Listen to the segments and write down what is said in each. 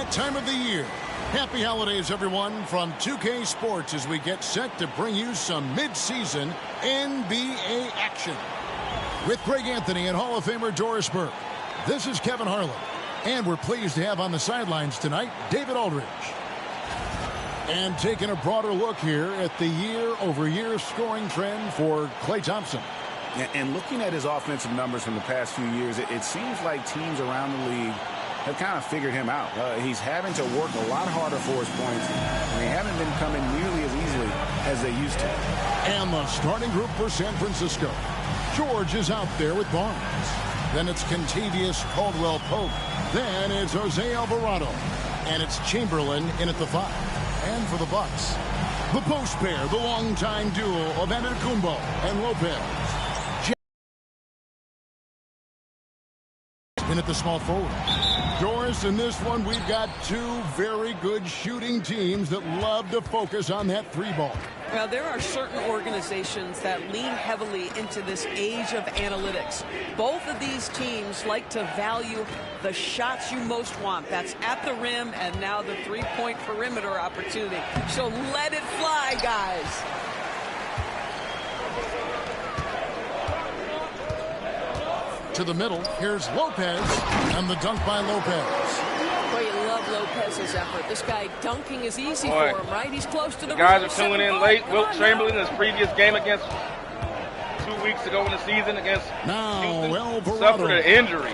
that time of the year. Happy holidays, everyone, from 2K Sports as we get set to bring you some mid-season NBA action. With Greg Anthony and Hall of Famer Doris Burke, this is Kevin Harlan. And we're pleased to have on the sidelines tonight David Aldridge. And taking a broader look here at the year-over-year scoring trend for Klay Thompson. And looking at his offensive numbers from the past few years, it seems like teams around the league have kind of figured him out. He's having to work a lot harder for his points, and they haven't been coming nearly as easily as they used to. And the starting group for San Francisco. George is out there with Barnes. Then it's Kentavious Caldwell-Pope. Then it's Jose Alvarado. And it's Chamberlain in at the 5. And for the Bucks, the post pair, the longtime duo of Antetokounmpo and Lopez. In at the small forward. Doris, in this one, we've got two very good shooting teams that love to focus on that three ball. Well, there are certain organizations that lean heavily into this age of analytics. Both of these teams like to value the shots you most want. That's at the rim and now the three-point perimeter opportunity. So let it fly, guys. To the middle, here's Lopez, and the dunk by Lopez. Boy, you love Lopez's effort. This guy dunking is easy for him, right? He's close to the guys rim. are tuning in late. Wilt Chamberlain, his previous game against 2 weeks ago in the season against Houston, suffered an injury.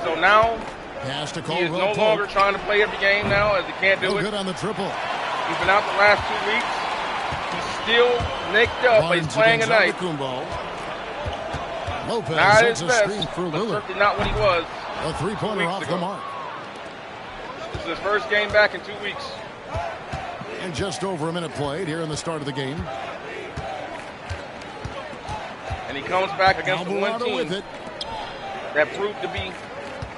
So now he is no longer trying to play every game now, as he can't do it. Good on the triple. He's been out the last 2 weeks. He's still nicked up, but he's playing a night. Lopez not sets his a best, screen for but Lillard. certainly not what he was. A three-pointer off the mark. This is his first game back in 2 weeks. And just over a minute played here in the start of the game. And he comes back against the one team with it. that proved to be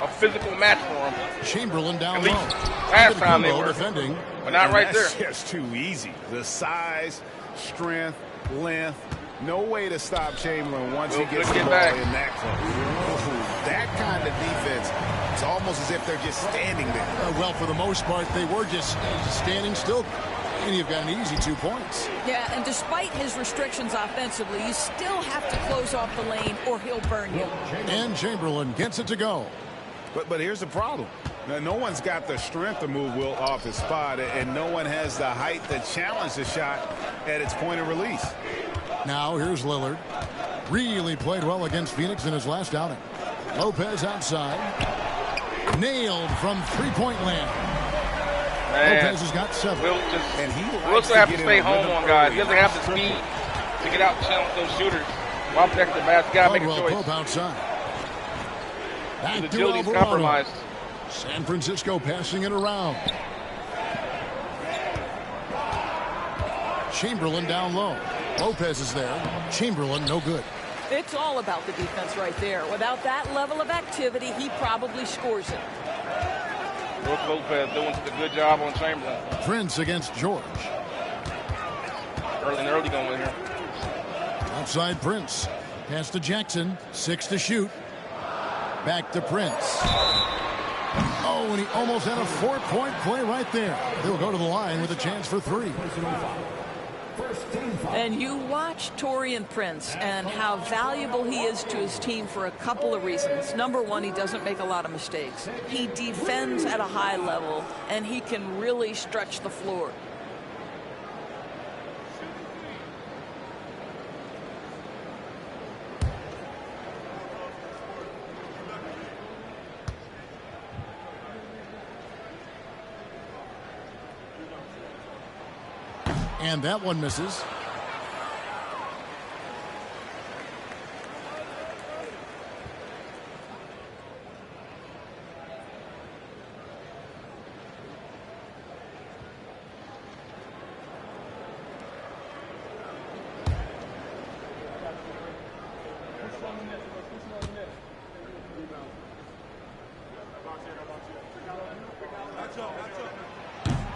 a physical match for him. Chamberlain down At low. least last time they were defending, but not right there. That's just too easy. The size, strength, length. No way to stop Chamberlain once he gets the ball in that close. That kind of defense, it's almost as if they're just standing there. Well, for the most part, they were just standing still. And you've got an easy 2 points. Yeah, and despite his restrictions offensively, you still have to close off the lane or he'll burn you. And Chamberlain gets it to go. But here's the problem. Now, no one's got the strength to move Wilt off his spot, and no one has the height to challenge the shot at its point of release. Now here's Lillard. Really played well against Phoenix in his last outing. Lopez outside. Nailed from three-point land. Man, Lopez has got 7. Wilt will have to stay home on guys. He doesn't have the speed to get out and challenge those shooters. While protecting the basket, got to make a choice. Pope outside. His agility's compromised. San Francisco passing it around. Chamberlain down low. Lopez is there. Chamberlain no good. It's all about the defense right there. Without that level of activity, he probably scores it. Brook Lopez doing such a good job on Chamberlain. Prince against George. Early going here. Outside Prince. Pass to Jackson. 6 to shoot. Back to Prince. Oh, and he almost had a 4-point play right there. He'll go to the line with a chance for 3. And you watch Taurean Prince and how valuable he is to his team for a couple of reasons. Number one, he doesn't make a lot of mistakes. He defends at a high level, and he can really stretch the floor. And that one misses.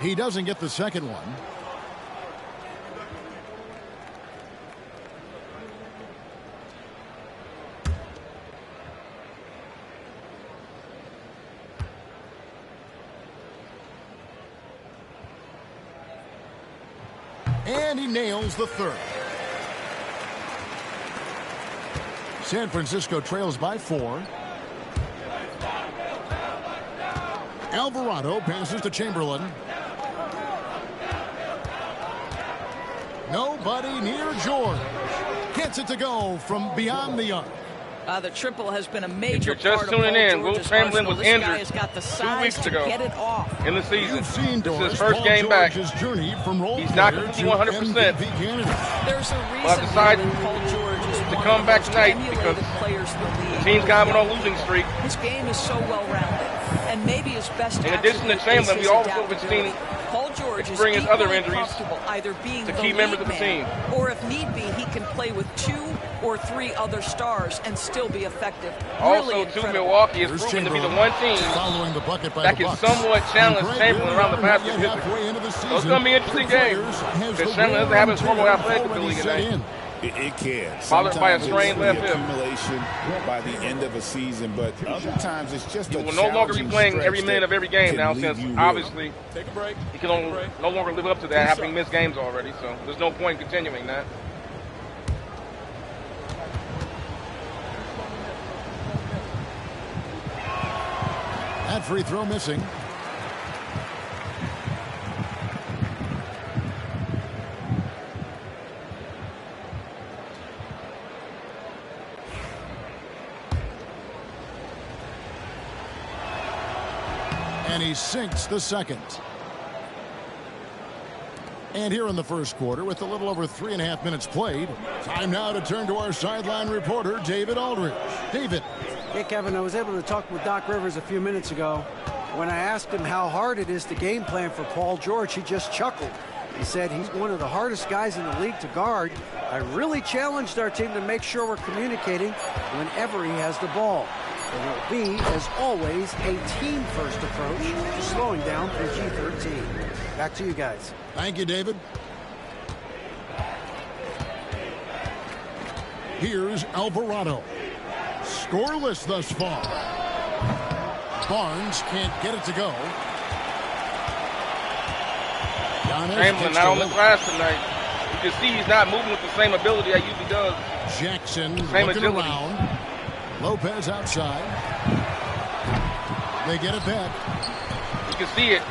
He doesn't get the second one. And he nails the third. San Francisco trails by 4. Alvarado passes to Chamberlain. Nobody near George. Gets it to go from beyond the arc. The triple has been a major part of Paul George's arsenal. Wilt Chamberlain was injured got the 2 weeks ago get it off. in the season. You've seen This is his Paul first game back. Journey from role He's not completely 100%. There's a But reason decided Paul George is to one come of back the most tonight emulated because players in the league. The team's got him on a losing streak. His game is so well-rounded, and maybe his best. In addition to Chamberlain, we also have seen Paul George bring his other injuries either being to the key members of the man, team. or if need be, he can play with 2 or 3 other stars and still be effective. Also, Really too, Milwaukee is proven to be the one team that can somewhat challenge Chamberlain around the basket. So it's going to be an interesting game because Chamberlain doesn't have his normal athletic ability today. It can. Bothered by a Sometimes strained left hip. Accumulation by the end of a season, but other times it's just he will no longer be playing every minute of every game now, since obviously he can no longer live up to that, having missed games already. So there's no point in continuing that. That free throw missing. And he sinks the second. And here in the first quarter, with a little over 3.5 minutes played, time now to turn to our sideline reporter, David Aldridge. David. Hey, Kevin, I was able to talk with Doc Rivers a few minutes ago. When I asked him how hard it is to game plan for Paul George, he just chuckled. He said he's one of the hardest guys in the league to guard. I really challenged our team to make sure we're communicating whenever he has the ball. And it will be, as always, a team-first approach to slowing down PG-13. Back to you guys. Thank you, David. Here's Alvarado. Scoreless thus far. Barnes can't get it to go. Chamberlain not on the glass tonight. You can see he's not moving with the same ability that usually does. Jackson same looking agility. around. Lopez outside. They get it back. You can see it.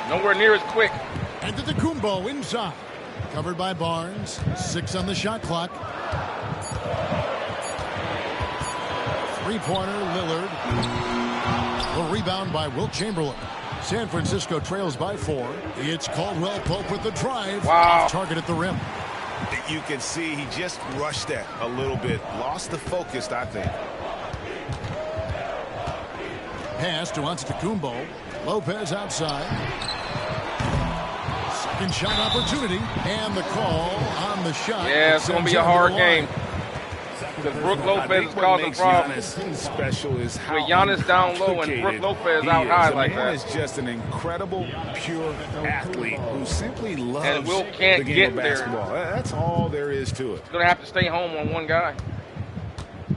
Nowhere near as quick. Antetokounmpo inside. Covered by Barnes. 6 on the shot clock. Three-pointer, Lillard. The rebound by Wilt Chamberlain. San Francisco trails by 4. It's Caldwell Pope with the drive. Wow. Off target at the rim. You can see he just rushed that a little bit. Lost the focus, I think. Pass to Antetokounmpo. Lopez outside. Second shot opportunity. And the call on the shot. Yeah, it's going to be a hard game. Because Brook Lopez is causing problems. Special is how with Giannis down low and Brook Lopez out high like that. Is just an incredible, pure athlete who simply loves and Wilt can't the game get of basketball. there. That's all there is to it. He's going to have to stay home on one guy.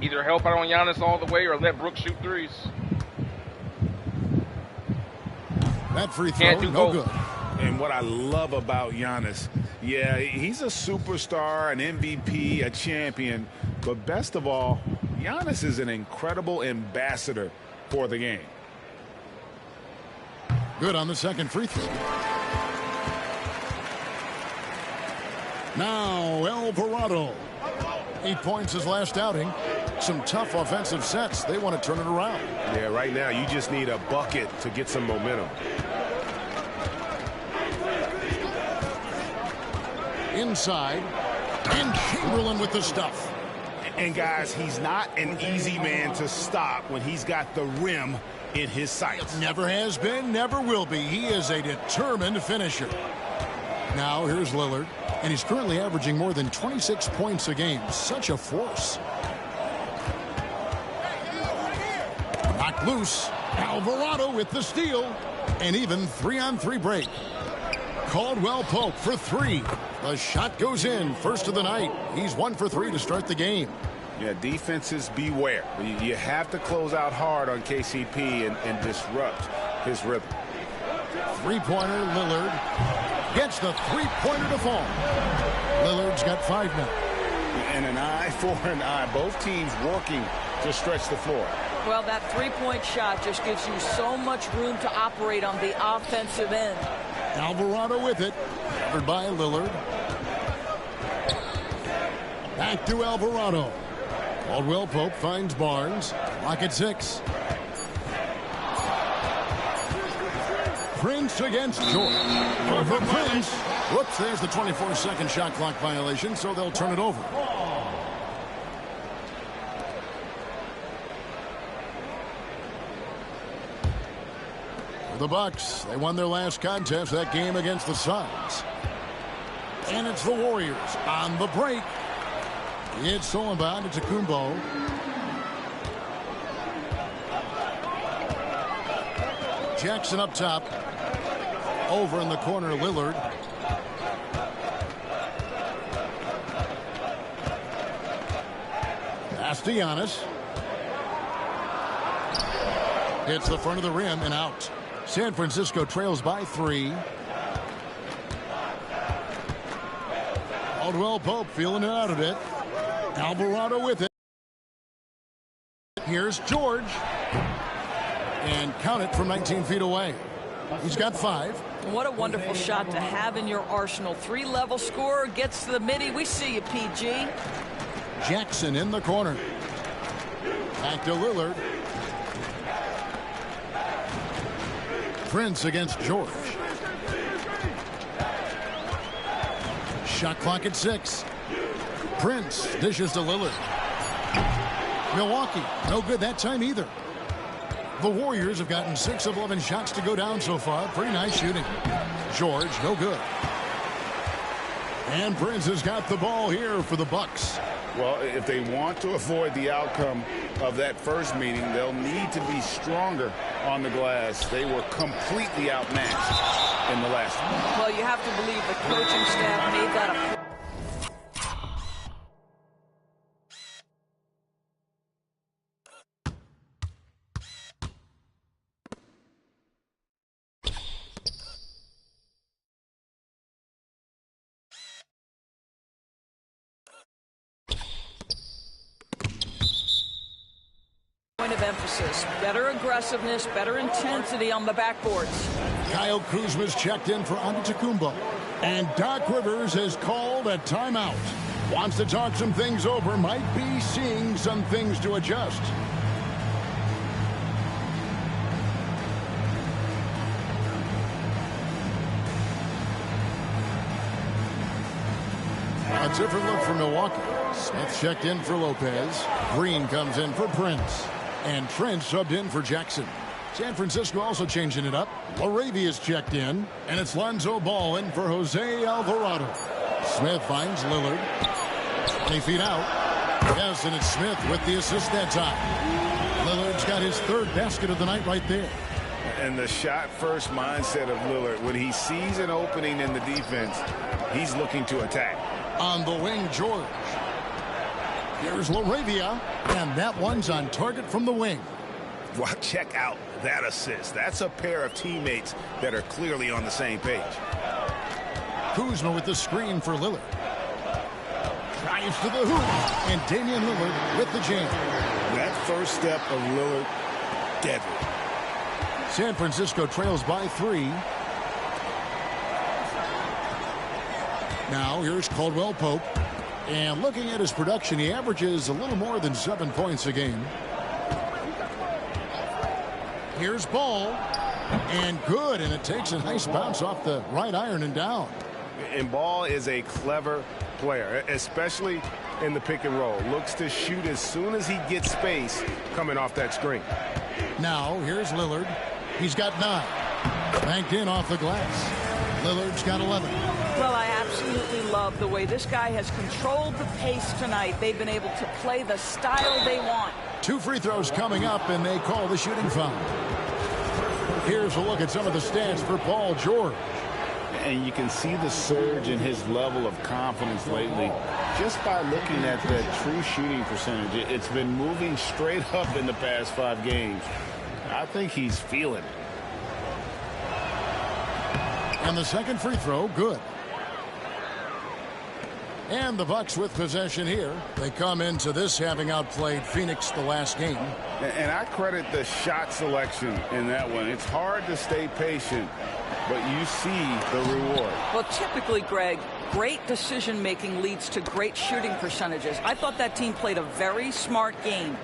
Either help out on Giannis all the way or let Brook shoot threes. That free throw, no good. And what I love about Giannis, yeah, he's a superstar, an MVP, a champion. But best of all, Giannis is an incredible ambassador for the game. Good on the second free throw. Now Alvarado. 8 points his last outing. Some tough offensive sets. They want to turn it around. Yeah, right now you just need a bucket to get some momentum. Inside. And Chamberlain with the stuff. And guys, he's not an easy man to stop when he's got the rim in his sights. Never has been, never will be. He is a determined finisher. Now here's Lillard, and he's currently averaging more than 26 points a game. Such a force. Knocked loose. Alvarado with the steal. And even 3-on-3 break. Caldwell Pope for 3. The shot goes in. First of the night. He's 1 for 3 to start the game. Yeah, defenses beware. You have to close out hard on KCP and disrupt his rhythm. Three-pointer Lillard. gets the three-pointer to fall. Lillard's got 5 now. And an eye for an eye. Both teams working to stretch the floor. Well, that three-point shot just gives you so much room to operate on the offensive end. Alvarado with it. Covered by Lillard. Back to Alvarado. Caldwell Pope finds Barnes. Lock at 6. Prince against George. Over Prince. Whoops, there's the 24-second shot clock violation, so they'll turn it over. The Bucks, they won their last contest, that game against the Suns. And it's the Warriors on the break. It's Solomon, it's Antetokounmpo. Jackson up top. Over in the corner, Lillard. Pass to Giannis. Hits the front of the rim and out. San Francisco trails by 3. Caldwell Pope feeling it out a bit. Alvarado with it. Here's George. And count it from 19 feet away. He's got 5. What a wonderful shot to have in your arsenal. 3-level scorer, gets to the midi. We see you, PG. Jackson in the corner. Back to Lillard. Prince against George. Shot clock at 6. Prince dishes to Lillard. Milwaukee, no good that time either. The Warriors have gotten 6 of 11 shots to go down so far. Pretty nice shooting. George, no good. And Prince has got the ball here for the Bucks. Well, if they want to avoid the outcome of that first meeting, they'll need to be stronger on the glass. They were completely outmatched in the last one. Well, you have to believe the coaching staff made that a... point of emphasis. Better aggressiveness, better intensity on the backboards. Kyle Kuzma's checked in for Antetokounmpo. And Doc Rivers has called a timeout. Wants to talk some things over, might be seeing some things to adjust. A different look for Milwaukee. Smith checked in for Lopez. Green comes in for Prince. And Trent subbed in for Jackson. San Francisco also changing it up. Laravia's checked in. And it's Lonzo Ball in for Jose Alvarado. Smith finds Lillard. 20 feet out. Yes, and it's Smith with the assist that time. Lillard's got his 3rd basket of the night right there. And the shot-first mindset of Lillard, when he sees an opening in the defense, he's looking to attack. On the wing, George. Here's Laravia, and that one's on target from the wing. Well, check out that assist. That's a pair of teammates that are clearly on the same page. Kuzma with the screen for Lillard. Drives to the hoop, and Damian Lillard with the jam. That first step of Lillard, deadly. San Francisco trails by 3. Now here's Caldwell Pope. And looking at his production, he averages a little more than 7 points a game. Here's Ball. And good, and it takes a nice bounce off the right iron and down. And Ball is a clever player, especially in the pick and roll. Looks to shoot as soon as he gets space coming off that screen. Now here's Lillard. He's got 9. Banked in off the glass. Lillard's got 11. Well, I absolutely love the way this guy has controlled the pace tonight. They've been able to play the style they want. 2 free throws coming up, and they call the shooting foul. Here's a look at some of the stats for Paul George. And you can see the surge in his level of confidence lately just by looking at the true shooting percentage. It's been moving straight up in the past 5 games. I think he's feeling it. And the second free throw, good. And the Bucks with possession here. They come into this having outplayed Phoenix the last game. And I credit the shot selection in that one. It's hard to stay patient, but you see the reward. Well, typically, Greg, great decision-making leads to great shooting percentages. I thought that team played a very smart game.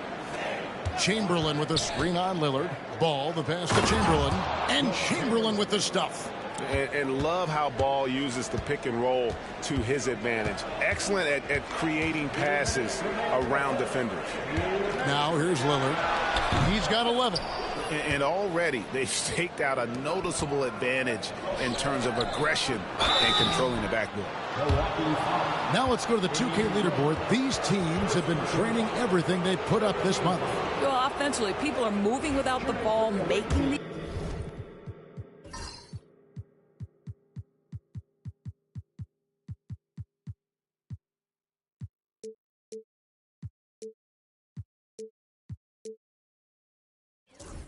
Chamberlain with a screen on Lillard. Ball, the pass to Chamberlain. And Chamberlain with the stuff. And love how Ball uses the pick and roll to his advantage. Excellent at creating passes around defenders. Now here's Lillard. He's got 11. And already they've staked out a noticeable advantage in terms of aggression and controlling the backboard. Now let's go to the 2K leaderboard. These teams have been training everything they put up this month. Well, offensively, people are moving without the ball, making the...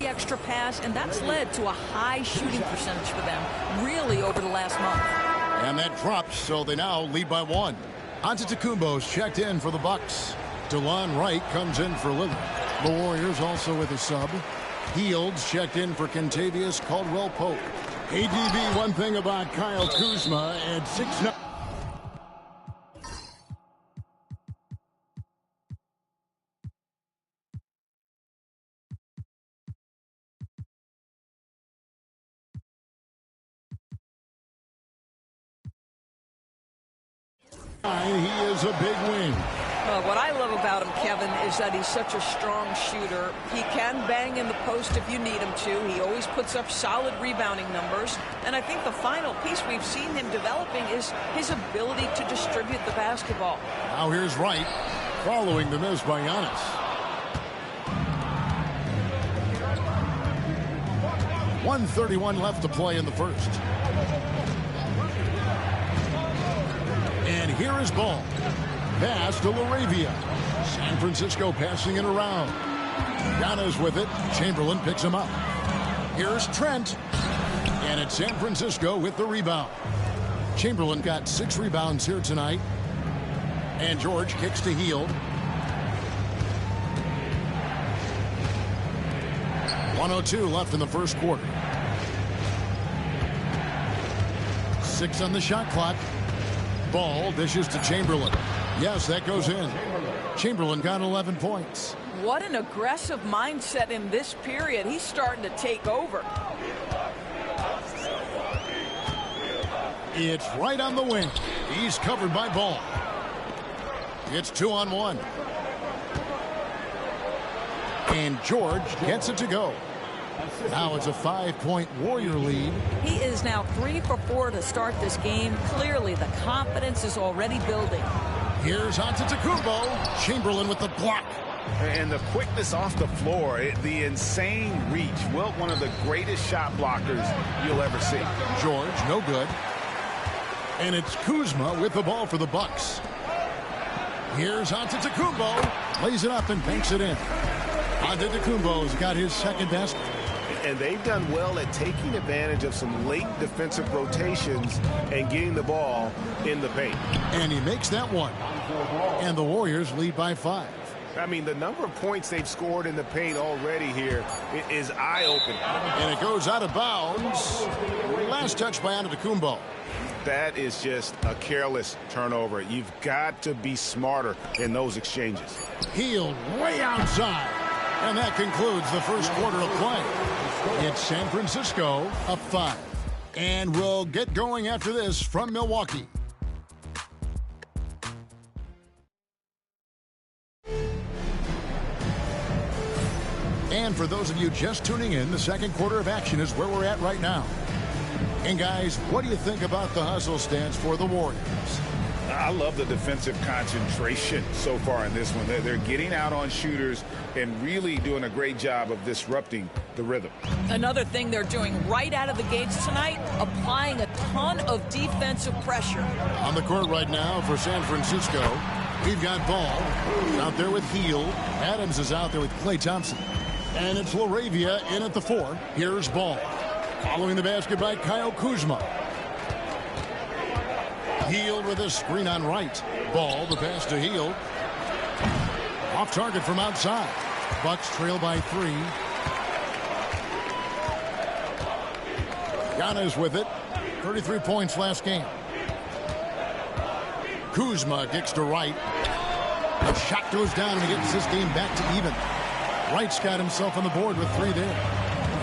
extra pass, and that's led to a high shooting percentage for them really over the last month. And that drops, so they now lead by 1. Antetokounmpo's checked in for the Bucks. DeLon Wright comes in for Lillard. The Warriors also with a sub. Fields checked in for Kentavious Caldwell-Pope. ADB, one thing about Kyle Kuzma at 6'9". He is a big wing. What I love about him, Kevin, is that he's such a strong shooter. He can bang in the post if you need him to. He always puts up solid rebounding numbers. And I think the final piece we've seen him developing is his ability to distribute the basketball. Now here's Wright, following the miss by Giannis. .131 left to play in the first. And here is Ball. Pass to Laravia. San Francisco passing it around. Giannis with it. Chamberlain picks him up. Here's Trent. And it's San Francisco with the rebound. Chamberlain got 6 rebounds here tonight. And George kicks to Hield. 1:02 left in the first quarter. 6 on the shot clock. Ball dishes to Chamberlain. Yes, that goes in. Chamberlain got 11 points. What an aggressive mindset in this period. He's starting to take over. It's right on the wing. He's covered by Ball. It's 2-on-1. And George gets it to go. Now it's a 5-point Warrior lead. He is now 3 for 4 to start this game. Clearly, the confidence is already building. Here's Antetokounmpo. Chamberlain with the block. And the quickness off the floor, the insane reach. Wilt, one of the greatest shot blockers you'll ever see. George, no good. And it's Kuzma with the ball for the Bucks. Here's Antetokounmpo. Lays it up and banks it in. Antetokounmpo's got his second basket. And they've done well at taking advantage of some late defensive rotations and getting the ball in the paint. And he makes that one. And the Warriors lead by 5. I mean, the number of points they've scored in the paint already here is eye-opening. And it goes out of bounds. Last touch by Antetokounmpo. That is just a careless turnover. You've got to be smarter in those exchanges. Hield way outside. And that concludes the first quarter of play. It's San Francisco up 5. And we'll get going after this from Milwaukee. And for those of you just tuning in, the second quarter of action is where we're at right now. And guys, what do you think about the hustle stance for the Warriors? I love the defensive concentration so far in this one. They're getting out on shooters and really doing a great job of disrupting the rhythm. Another thing they're doing right out of the gates tonight, applying a ton of defensive pressure. On the court right now for San Francisco, we've got Ball out there with Hield. Adams is out there with Klay Thompson. And it's Laravia in at the 4. Here's Ball. Following the basket by Kyle Kuzma. Hield with a screen on right. Ball, the pass to Hield. Off target from outside. Bucks trail by 3. Giannis with it. 33 points last game. Kuzma kicks to Wright. The shot goes down and he gets this game back to even. Wright's got himself on the board with 3 there.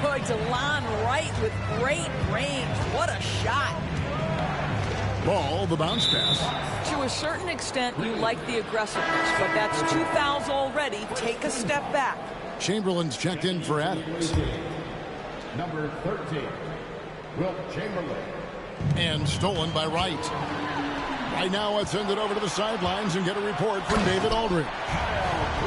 Boy, DeLon Wright with great range. What a shot. Ball, the bounce pass. To a certain extent, you like the aggressiveness, but that's 2 fouls already. Take a step back. Chamberlain's checked in for Adams. Number 13, Wilt Chamberlain. And stolen by Wright. Right now, let's send it over to the sidelines and get a report from David Aldridge.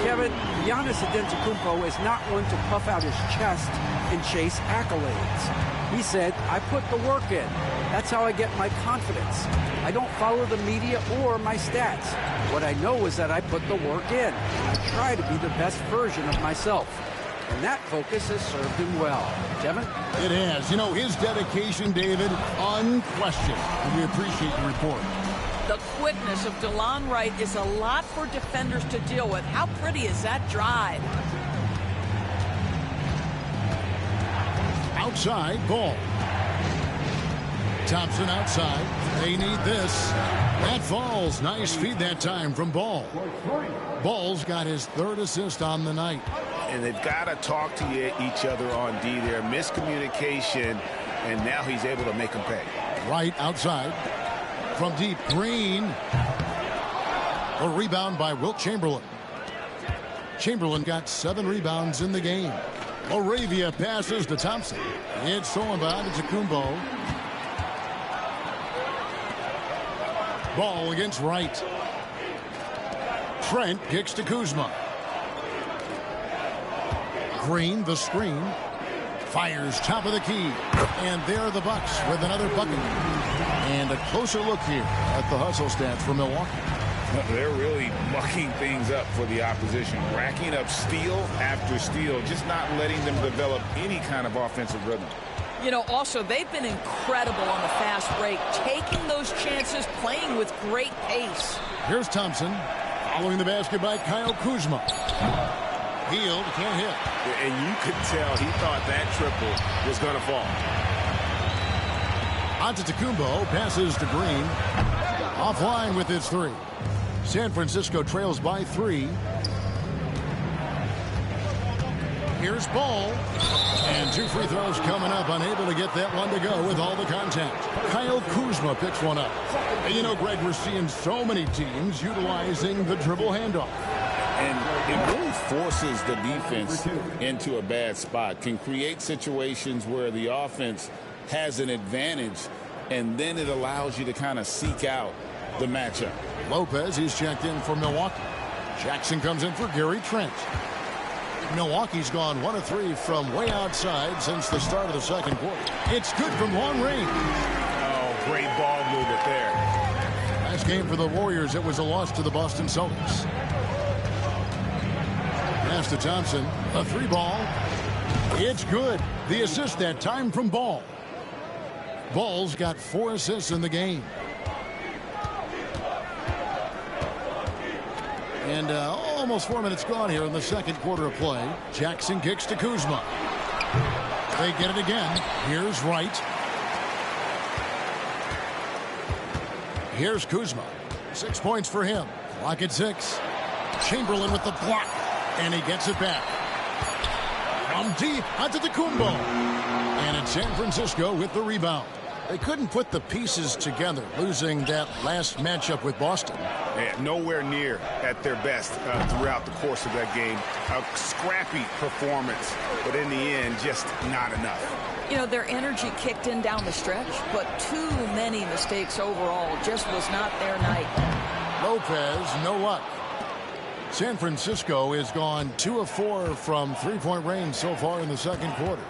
Kevin, Giannis Antetokounmpo is not one to puff out his chest and chase accolades. He said, I put the work in. That's how I get my confidence. I don't follow the media or my stats. What I know is that I put the work in. I try to be the best version of myself. And that focus has served him well. Kevin? It has. You know, his dedication, David, unquestioned. And we appreciate the report. The quickness of DeLon Wright is a lot for defenders to deal with. How pretty is that drive? Outside, Ball. Thompson outside. They need this. That falls. Nice feed that time from Ball. Ball's got his 3rd assist on the night. And they've got to talk to each other on D there. Miscommunication, and now he's able to make them pay. Right outside. From deep, Green. A rebound by Wilt Chamberlain. Chamberlain got 7 rebounds in the game. Moravia passes to Thompson. It's stolen by Antetokounmpo. Ball against Wright. Trent kicks to Kuzma. Green, the screen. Fires top of the key. And there are the Bucks with another bucket. And a closer look here at the hustle stats for Milwaukee. They're really mucking things up for the opposition. Racking up steal after steal. Just not letting them develop any kind of offensive rhythm. You know, also, they've been incredible on the fast break. Taking those chances, playing with great pace. Here's Thompson. Following the basket by Kyle Kuzma. Hield can't hit. And you could tell he thought that triple was going to fall. Antetokounmpo passes to Green. Offline with his 3. San Francisco trails by 3. Here's Ball. And 2 free throws coming up. Unable to get that one to go with all the contact. Kyle Kuzma picks one up. And you know, Greg, we're seeing so many teams utilizing the dribble handoff. And it really forces the defense into a bad spot. Can create situations where the offense has an advantage, and then it allows you to kind of seek out the matchup. Lopez, he's checked in for Milwaukee. Jackson comes in for Gary Trent. Milwaukee's gone 1 of 3 from way outside since the start of the second quarter. It's good from long range. Oh, great ball movement there. Last game for the Warriors, it was a loss to the Boston Celtics. Pass to Thompson. A 3-ball. It's good. The assist that time from Ball. Ball's got 4 assists in the game. And almost 4 minutes gone here in the second quarter of play. Jackson kicks to Kuzma. They get it again. Here's Wright. Here's Kuzma. 6 points for him. Clock at 6. Chamberlain with the block. And he gets it back. From deep, Antetokounmpo. And it's San Francisco with the rebound. They couldn't put the pieces together, losing that last matchup with Boston. Yeah, nowhere near at their best throughout the course of that game. A scrappy performance, but in the end, just not enough. You know, their energy kicked in down the stretch, but too many mistakes overall. Just was not their night. Lopez, no luck. San Francisco has gone 2 of 4 from 3-point range so far in the second quarter.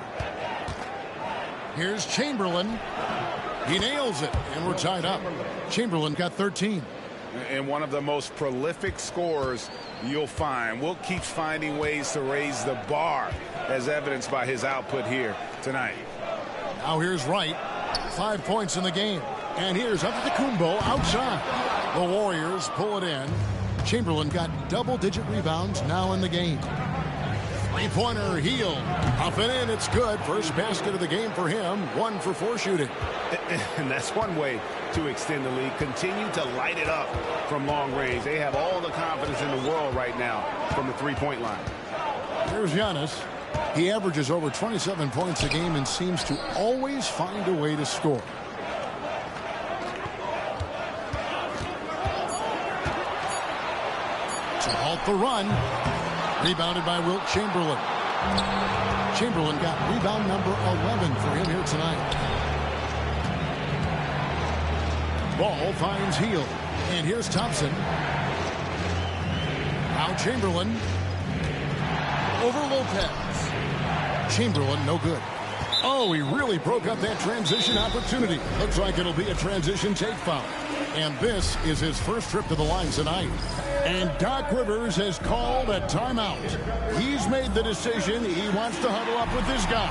Here's Chamberlain. He nails it, and we're tied up. Chamberlain got 13. And one of the most prolific scorers you'll find. Wilt keeps finding ways to raise the bar, as evidenced by his output here tonight. Now here's Wright. 5 points in the game. And here's Antetokounmpo outside. The Warriors pull it in. Chamberlain got double-digit rebounds now in the game. Three-pointer, Hield. Up and in, it's good. First basket of the game for him. 1 for 4 shooting. And that's one way to extend the lead. Continue to light it up from long range. They have all the confidence in the world right now from the three-point line. Here's Giannis. He averages over 27 points a game and seems to always find a way to score. To halt the run. Rebounded by Wilt Chamberlain. Chamberlain got rebound number 11 for him here tonight. Ball finds Hield. And here's Thompson. Now Chamberlain. Over Lopez. Chamberlain, no good. Oh, he really broke up that transition opportunity. Looks like it'll be a transition take foul. And this is his first trip to the line tonight. And Doc Rivers has called a timeout. He's made the decision. He wants to huddle up with his guy.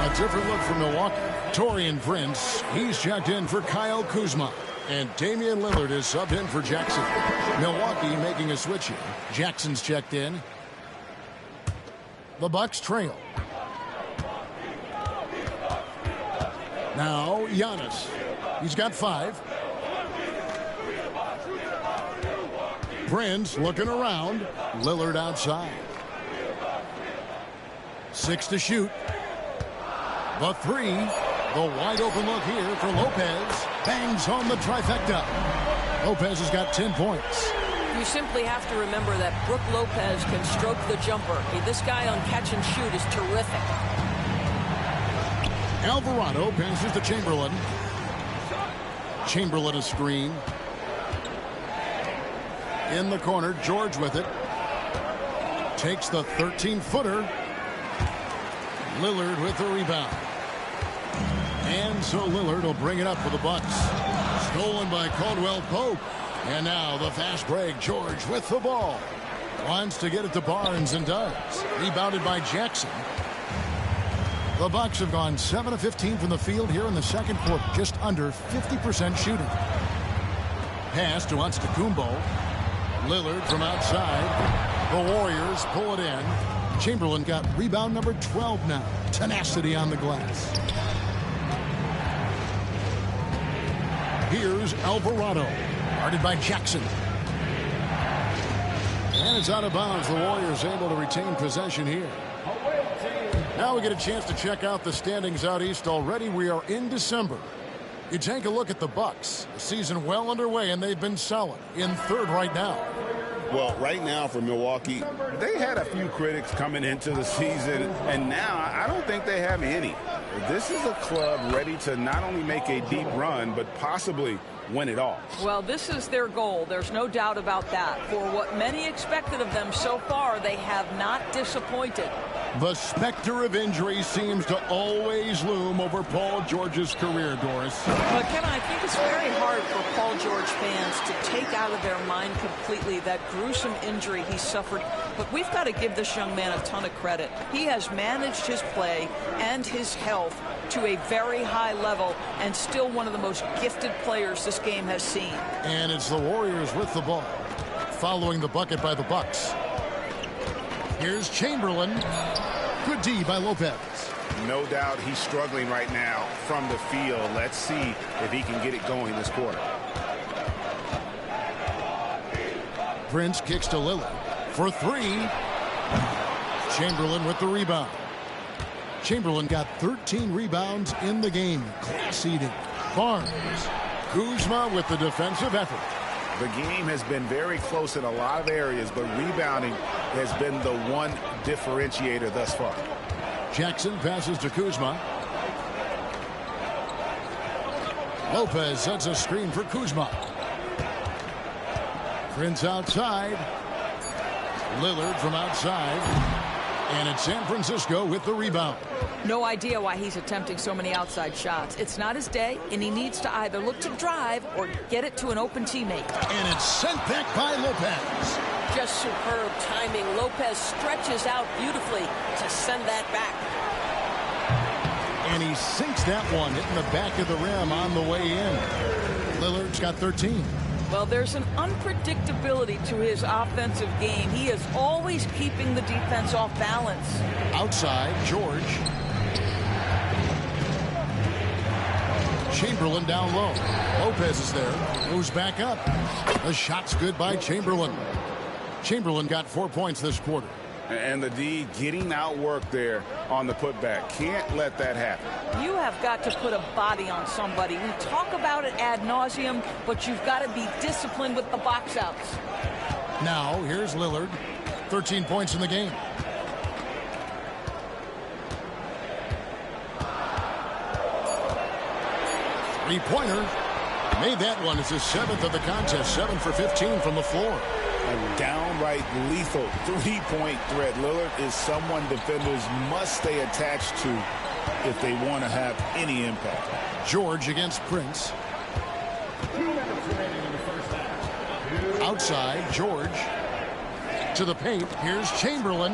A different look from Milwaukee. Taurean Prince, he's checked in for Kyle Kuzma. And Damian Lillard is subbed in for Jackson. Milwaukee making a switch here. Jackson's checked in. The Bucks trail. Now Giannis. He's got 5. Prince looking around. Lillard outside. 6 to shoot. The 3. The wide open look here for Lopez. Bangs home the trifecta. Lopez has got 10 points. You simply have to remember that Brook Lopez can stroke the jumper. This guy on catch and shoot is terrific. Alvarado passes to Chamberlain. Chamberlain a screen. In the corner, George with it. Takes the 13-footer. Lillard with the rebound. And so Lillard will bring it up for the Bucks. Stolen by Caldwell Pope. And now the fast break. George with the ball. Wants to get it to Barnes and does. Rebounded by Jackson. The Bucks have gone 7 of 15 from the field here in the second quarter. Just under 50% shooting. Pass to Antetokounmpo. Lillard from outside. The Warriors pull it in. Chamberlain got rebound number 12 now. Tenacity on the glass. Here's Alvarado. Guarded by Jackson. And it's out of bounds. The Warriors able to retain possession here. Now we get a chance to check out the standings out east. Already we are in December. You take a look at the Bucks. The season well underway, and they've been solid. In third right now. Well, right now for Milwaukee, they had a few critics coming into the season, and now I don't think they have any. This is a club ready to not only make a deep run, but possibly win it all. Well, this is their goal. There's no doubt about that. For what many expected of them so far, they have not disappointed. The specter of injury seems to always loom over Paul George's career, Doris. But, Kevin, I think it's very hard for Paul George fans to take out of their mind completely that gruesome injury he suffered. But we've got to give this young man a ton of credit. He has managed his play and his health to a very high level and still one of the most gifted players this game has seen. And it's the Warriors with the ball, following the bucket by the Bucks. Here's Chamberlain. Good D by Lopez. No doubt he's struggling right now from the field. Let's see if he can get it going this quarter. Prince kicks to Lillard for 3. Chamberlain with the rebound. Chamberlain got 13 rebounds in the game. Class eating. Barnes. Kuzma with the defensive effort. The game has been very close in a lot of areas, but rebounding has been the one differentiator thus far. Jackson passes to Kuzma. Lopez sets a screen for Kuzma. Prince outside. Lillard from outside. And it's San Francisco with the rebound. No idea why he's attempting so many outside shots. It's not his day, and he needs to either look to drive or get it to an open teammate. And it's sent back by Lopez. Just superb timing. Lopez stretches out beautifully to send that back. And he sinks that one, hitting the back of the rim on the way in. Lillard's got 13. Well, there's an unpredictability to his offensive game. He is always keeping the defense off balance. Outside, George. Chamberlain down low. Lopez is there. Moves back up. The shot's good by Chamberlain. Chamberlain got 4 points this quarter. And the D getting outworked there on the putback. Can't let that happen. You have got to put a body on somebody. We talk about it ad nauseum, but you've got to be disciplined with the box outs. Now, here's Lillard. 13 points in the game. Three-pointer. Made that one. It's his 7th of the contest. 7 for 15 from the floor. A downright lethal three-point threat. Lillard is someone defenders must stay attached to if they want to have any impact. George against Prince. Outside, George. To the paint. Here's Chamberlain.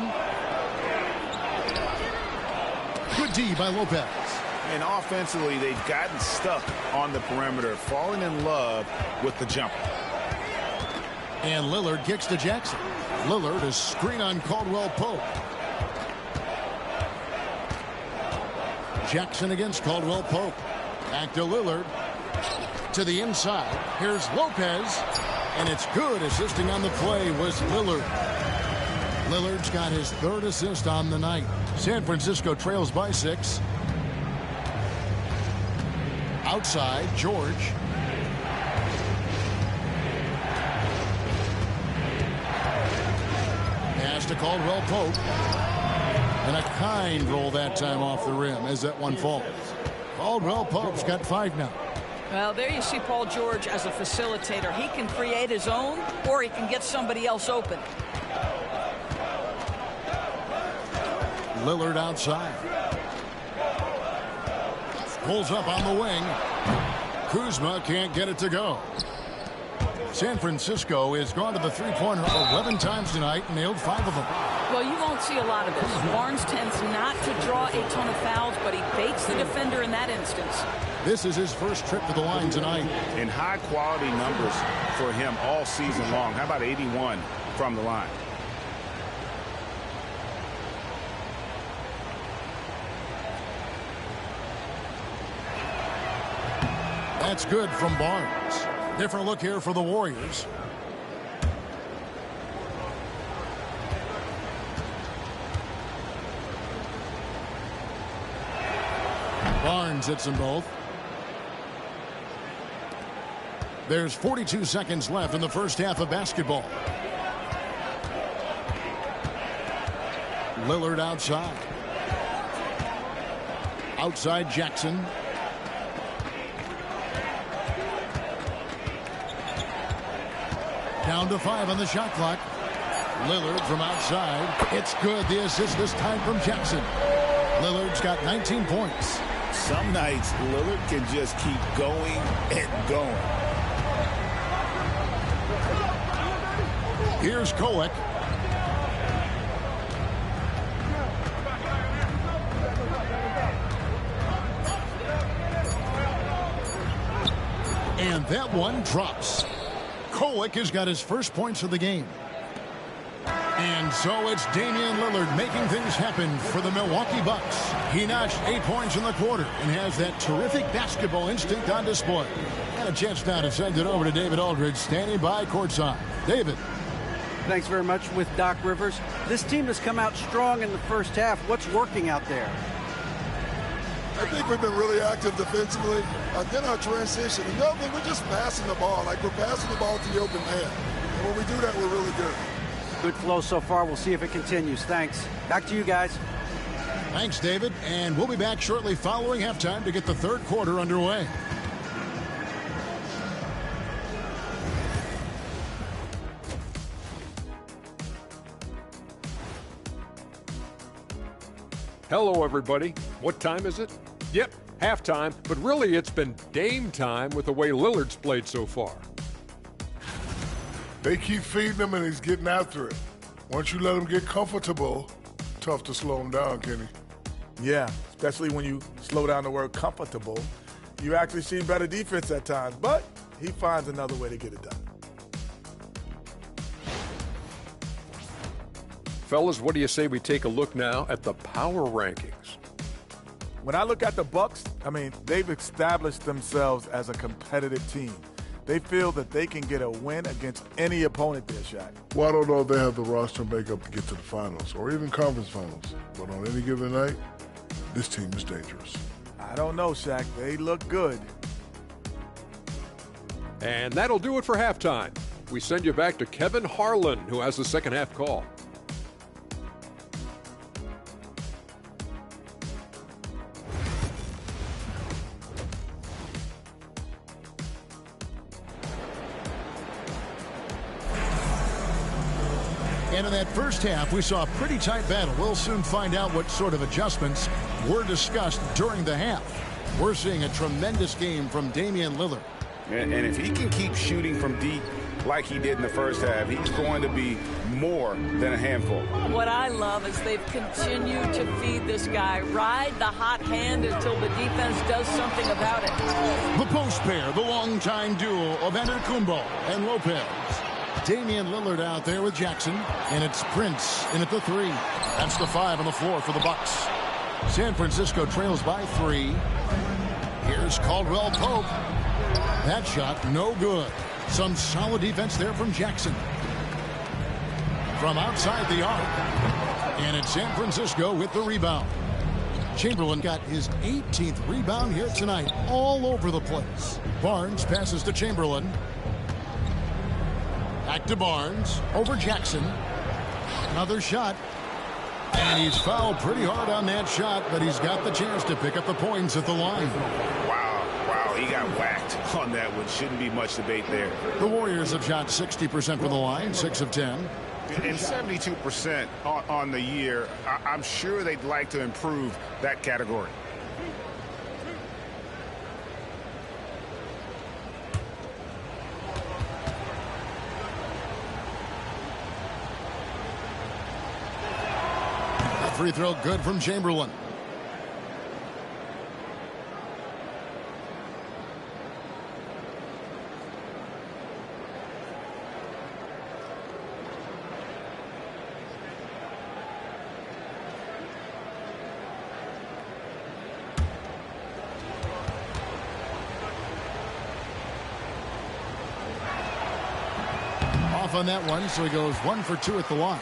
Good D by Lopez. And offensively, they've gotten stuck on the perimeter, falling in love with the jumper. And Lillard kicks to Jackson. Lillard is screen on Caldwell Pope. Jackson against Caldwell Pope. Back to Lillard. To the inside. Here's Lopez. And it's good. Assisting on the play was Lillard. Lillard's got his 3rd assist on the night. San Francisco trails by 6. Outside, George. Pass to Caldwell Pope. And a kind roll that time off the rim as that one falls. Caldwell Pope's got 5 now. Well, there you see Paul George as a facilitator. He can create his own, or he can get somebody else open. Lillard outside. Pulls up on the wing. Kuzma can't get it to go. San Francisco has gone to the three-pointer 11 times tonight and nailed 5 of them. Well, you won't see a lot of this. Barnes tends not to draw a ton of fouls, but he baits the defender in that instance. This is his first trip to the line tonight. And high-quality numbers for him all season long. How about 81 from the line? That's good from Barnes. Different look here for the Warriors. Barnes hits them both. There's 42 seconds left in the first half of basketball. Lillard outside. Outside Jackson. Down to 5 on the shot clock. Lillard from outside. It's good. The assist this time from Jackson. Lillard's got 19 points. Some nights, Lillard can just keep going and going. Here's Kolek. And that one drops. Kolek has got his first points of the game. And so it's Damian Lillard making things happen for the Milwaukee Bucks. He notched 8 points in the quarter and has that terrific basketball instinct on display. And a chance now to send it over to David Aldridge, standing by courtside. David. Thanks very much with Doc Rivers. This team has come out strong in the first half. What's working out there? I think we've been really active defensively. Then our transition. And the other thing, we're just passing the ball. Like, we're passing the ball to the open man. And when we do that, we're really good. Good flow so far. We'll see if it continues. Thanks. Back to you guys. Thanks, David. And we'll be back shortly following halftime to get the third quarter underway. Hello, everybody. What time is it? Yep, halftime, but really it's been Dame time with the way Lillard's played so far. They keep feeding him, and he's getting after it. Once you let him get comfortable, tough to slow him down, Kenny. Yeah, especially when you slow down the word comfortable. You actually see better defense at times, but he finds another way to get it done. Fellas, what do you say we take a look now at the power rankings? When I look at the Bucks, I mean, they've established themselves as a competitive team. They feel that they can get a win against any opponent there, Shaq. Well, I don't know if they have the roster makeup to get to the finals or even conference finals. But on any given night, this team is dangerous. I don't know, Shaq. They look good. And that'll do it for halftime. We send you back to Kevin Harlan, who has the second half call. And in that first half, we saw a pretty tight battle. We'll soon find out what sort of adjustments were discussed during the half. We're seeing a tremendous game from Damian Lillard. And if he can keep shooting from deep like he did in the first half, he's going to be more than a handful. What I love is they've continued to feed this guy. Ride the hot hand until the defense does something about it. The post pair, the longtime duo of antetokounmpo and Lopez. Damian Lillard out there with Jackson, and it's Prince in at the 3. That's the 5 on the floor for the Bucks. San Francisco trails by 3. Here's Caldwell Pope. That shot, no good. Some solid defense there from Jackson. From outside the arc, and it's San Francisco with the rebound. Chamberlain got his 18th rebound here tonight, all over the place. Barnes passes to Chamberlain. Back to Barnes, over Jackson. Another shot. And he's fouled pretty hard on that shot, but he's got the chance to pick up the points at the line. Wow, he got whacked on that one. Shouldn't be much debate there. The Warriors have shot 60% from the line, 6 of 10. And 72% on the year. I'm sure they'd like to improve that category. Free throw good from Chamberlain. Off on that one, so he goes 1 for 2 at the line.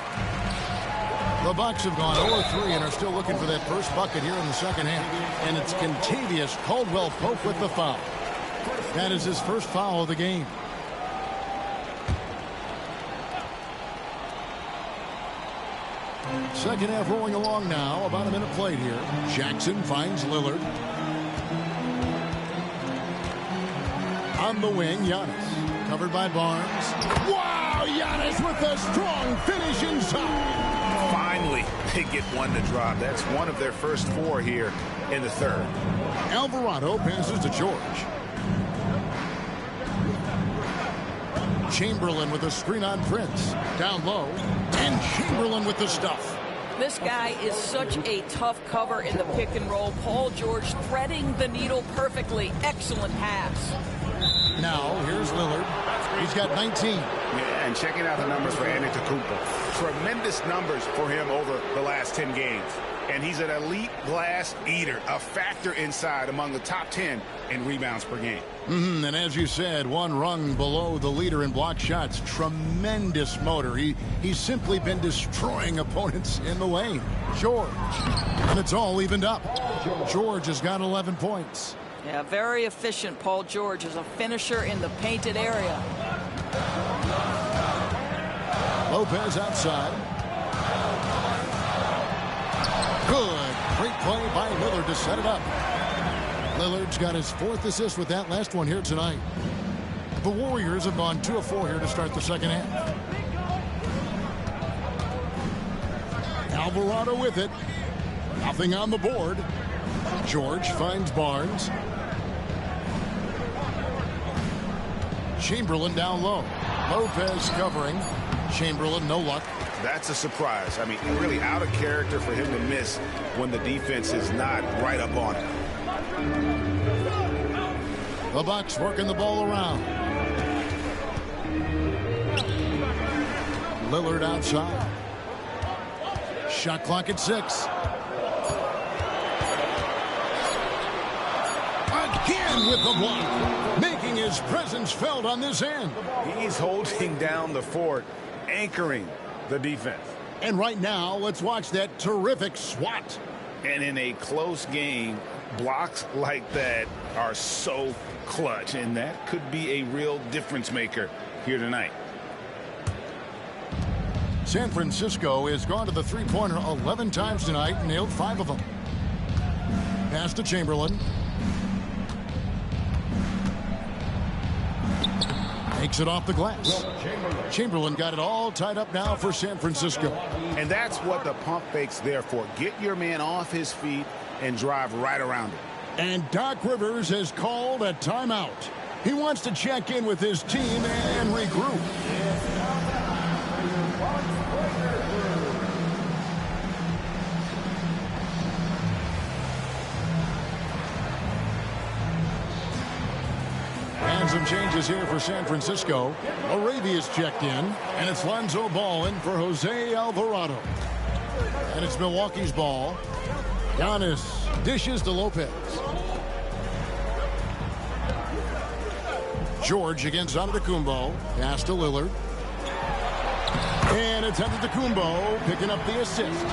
The Bucks have gone 0-3 and are still looking for that first bucket here in the second half. And it's Contavious Caldwell Pope with the foul. That is his first foul of the game. Second half rolling along now. About a minute played here. Jackson finds Lillard. On the wing, Giannis. Covered by Barnes. Wow, Giannis with a strong finish inside. Finally, they get one to drop. That's one of their first 4 here in the third. Alvarado passes to George. Chamberlain with a screen on Prince. Down low. And Chamberlain with the stuff. This guy is such a tough cover in the pick and roll. Paul George threading the needle perfectly. Excellent pass. Now, here's Lillard. He's got 19. Yeah, and checking out the numbers for antetokounmpo. Tremendous numbers for him over the last 10 games. And he's an elite glass eater, a factor inside among the top 10 in rebounds per game. And as you said, one rung below the leader in block shots. Tremendous motor. He's simply been destroying opponents in the lane. George. And it's all evened up. George has got 11 points. Yeah, very efficient. Paul George is a finisher in the painted area. Lopez outside. Good. Great play by Lillard to set it up. Lillard's got his 4th assist with that last one here tonight. The Warriors have gone 2 of 4 here to start the second half. Alvarado with it. Nothing on the board. George finds Barnes. Chamberlain down low. Lopez covering. Chamberlain, no luck. That's a surprise. I mean, really out of character for him to miss when the defense is not right up on him. The Bucks working the ball around. Lillard outside. Shot clock at 6. Again with the block, making his presence felt on this end. He's holding down the fort, anchoring the defense. And right now, let's watch that terrific swat. And in a close game, blocks like that are so clutch, and that could be a real difference maker here tonight. San Francisco has gone to the three-pointer 11 times tonight and nailed 5 of them. Pass to Chamberlain. Takes it off the glass. Chamberlain got it all tied up now for San Francisco. And that's what the pump fake's there for. Get your man off his feet and drive right around him. And Doc Rivers has called a timeout. He wants to check in with his team and regroup. And some changes here for San Francisco. Arabia's checked in, and it's Lonzo Ball in for Jose Alvarado. And it's Milwaukee's ball. Giannis dishes to Lopez. George against Antetokounmpo. Pass to Lillard. And it's Antetokounmpo picking up the assist.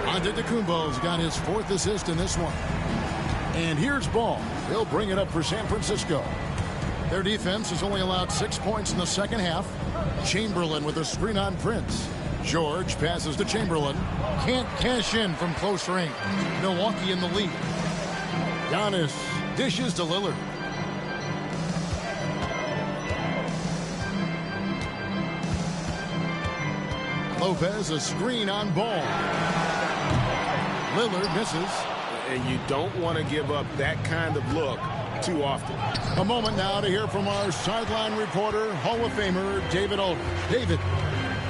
Antetokounmpo's got his 4th assist in this one. And here's Ball. He'll bring it up for San Francisco. Their defense has only allowed 6 points in the second half. Chamberlain with a screen on Prince. George passes to Chamberlain. Can't cash in from close range. Milwaukee in the lead. Giannis dishes to Lillard. Lopez, a screen on Ball. Lillard misses. And you don't want to give up that kind of look too often. A moment now to hear from our sideline reporter, Hall of Famer David Aldridge. David.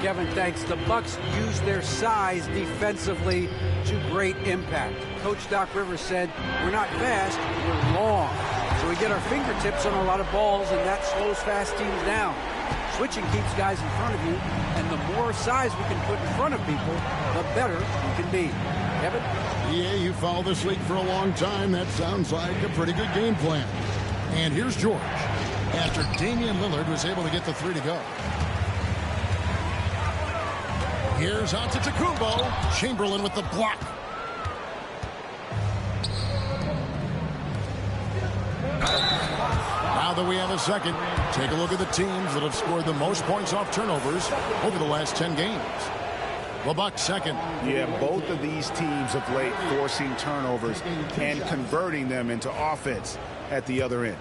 Kevin, thanks. The Bucks use their size defensively to great impact. Coach Doc Rivers said, we're not fast, we're long. So we get our fingertips on a lot of balls, and that slows fast teams down. Switching keeps guys in front of you, and the more size we can put in front of people, the better we can be. Kevin? Yeah, you followed this league for a long time. That sounds like a pretty good game plan. And here's George. After Damian Lillard was able to get the 3 to go. Here's Antetokounmpo. Chamberlain with the block. Now that we have a second, take a look at the teams that have scored the most points off turnovers over the last 10 games. The Bucks second. Yeah, both of these teams of late forcing turnovers and converting them into offense at the other end.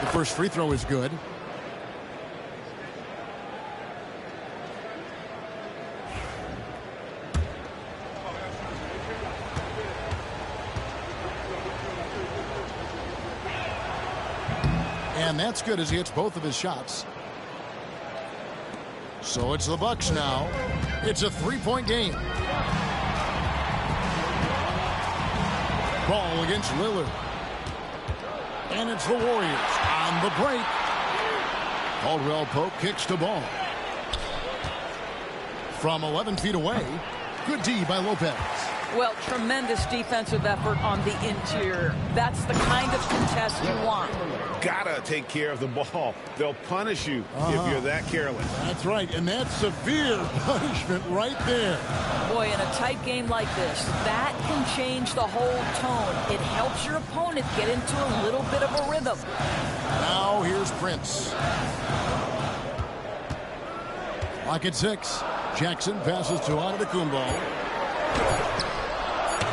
The first free throw is good. And that's good as he hits both of his shots. So it's the Bucks now. It's a 3-point game. Ball against Lillard. And it's the Warriors on the break. Caldwell Pope kicks to Ball. From 11 feet away. Good D by Lopez. Well, tremendous defensive effort on the interior. That's the kind of contest you want. Gotta take care of the ball. They'll punish you if you're that careless. That's right, and that's severe punishment right there. Boy, in a tight game like this, that can change the whole tone. It helps your opponent get into a little bit of a rhythm. Now here's Prince. Clock at 6. Jackson passes to Antetokounmpo.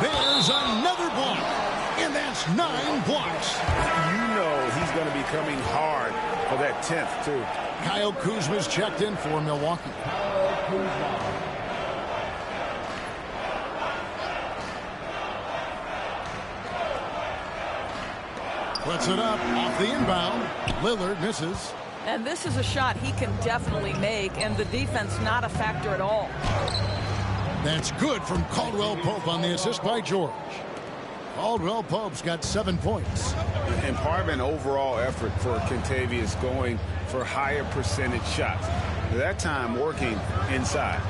There's another block, and that's 9 blocks. You know he's going to be coming hard for that 10th, too. Kyle Kuzma's checked in for Milwaukee. Puts it up off the inbound. Lillard misses. And this is a shot he can definitely make, and the defense not a factor at all. That's good from Caldwell Pope on the assist by George. Caldwell Pope's got 7 points. And part of an overall effort for Kentavious going for higher percentage shots. That time working inside.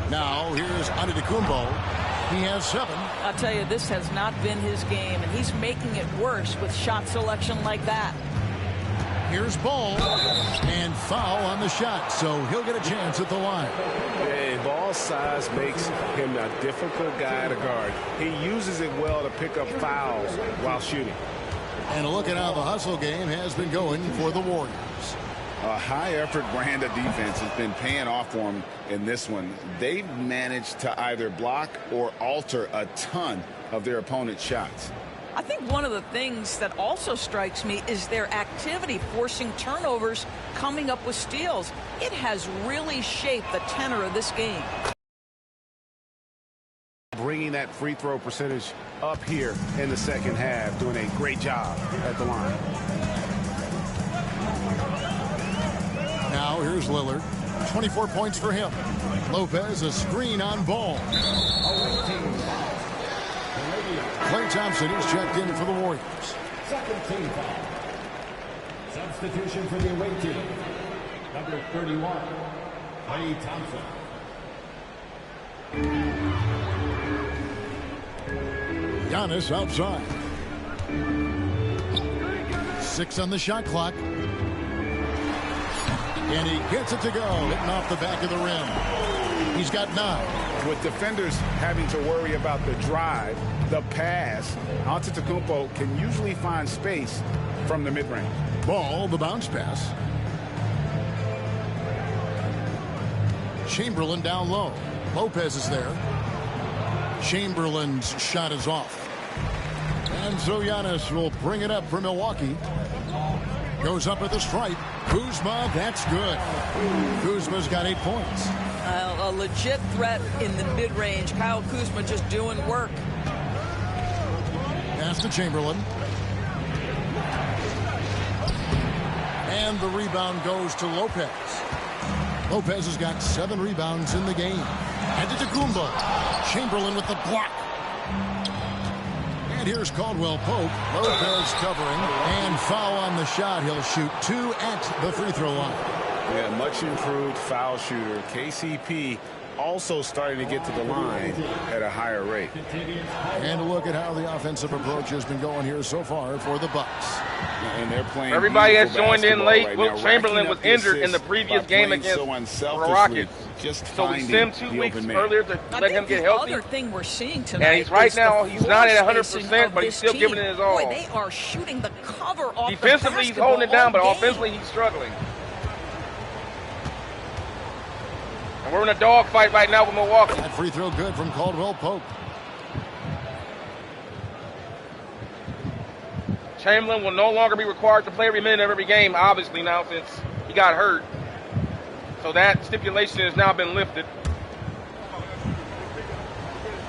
Now here's Antetokounmpo. He has 7. I'll tell you, this has not been his game, and he's making it worse with shot selection like that. Here's Ball, and foul on the shot, so he'll get a chance at the line. And Ball's size makes him a difficult guy to guard. He uses it well to pick up fouls while shooting. And look at how the hustle game has been going for the Warriors. A high-effort brand of defense has been paying off for them in this one. They've managed to either block or alter a ton of their opponent's shots. I think one of the things that also strikes me is their activity, forcing turnovers, coming up with steals. It has really shaped the tenor of this game. Bringing that free throw percentage up here in the second half, doing a great job at the line. Now here's Lillard. 24 points for him. Lopez, a screen on Ball. Klay Thompson is checked in for the Warriors. Second team foul. Substitution for the away team. Number 31, Klay Thompson. Giannis outside. 6 on the shot clock. And he gets it to go, hitting off the back of the rim. He's got 9. With defenders having to worry about the drive, the pass, Antetokounmpo can usually find space from the mid-range. Ball, the bounce pass. Chamberlain down low. Lopez is there. Chamberlain's shot is off. And so Giannis will bring it up for Milwaukee. Goes up at the stripe. Kuzma, that's good. Kuzma's got 8 points. A legit threat in the mid-range. Kyle Kuzma just doing work. Pass to Chamberlain. And the rebound goes to Lopez. Lopez has got 7 rebounds in the game. Antetokounmpo. Chamberlain with the block. And here's Caldwell Pope. Lopez covering. And foul on the shot. He'll shoot 2 at the free throw line. Yeah, much improved foul shooter. KCP also starting to get to the line at a higher rate. And a look at how the offensive approach has been going here so far for the Bucks. And they're playing. Everybody has joined in late. Right Wilt Chamberlain was injured in the previous game against the Rockets. So we sent him 2 weeks earlier to let him get healthy. The other thing we're seeing tonight, and he's right now, he's not at 100%, but he's still giving it his all. Boy, they are shooting the cover off. Defensively, he's holding it down, but offensively, he's struggling. And we're in a dogfight right now with Milwaukee. That free throw good from Caldwell Pope. Chamberlain will no longer be required to play every minute of every game, obviously, now since he got hurt. So that stipulation has now been lifted.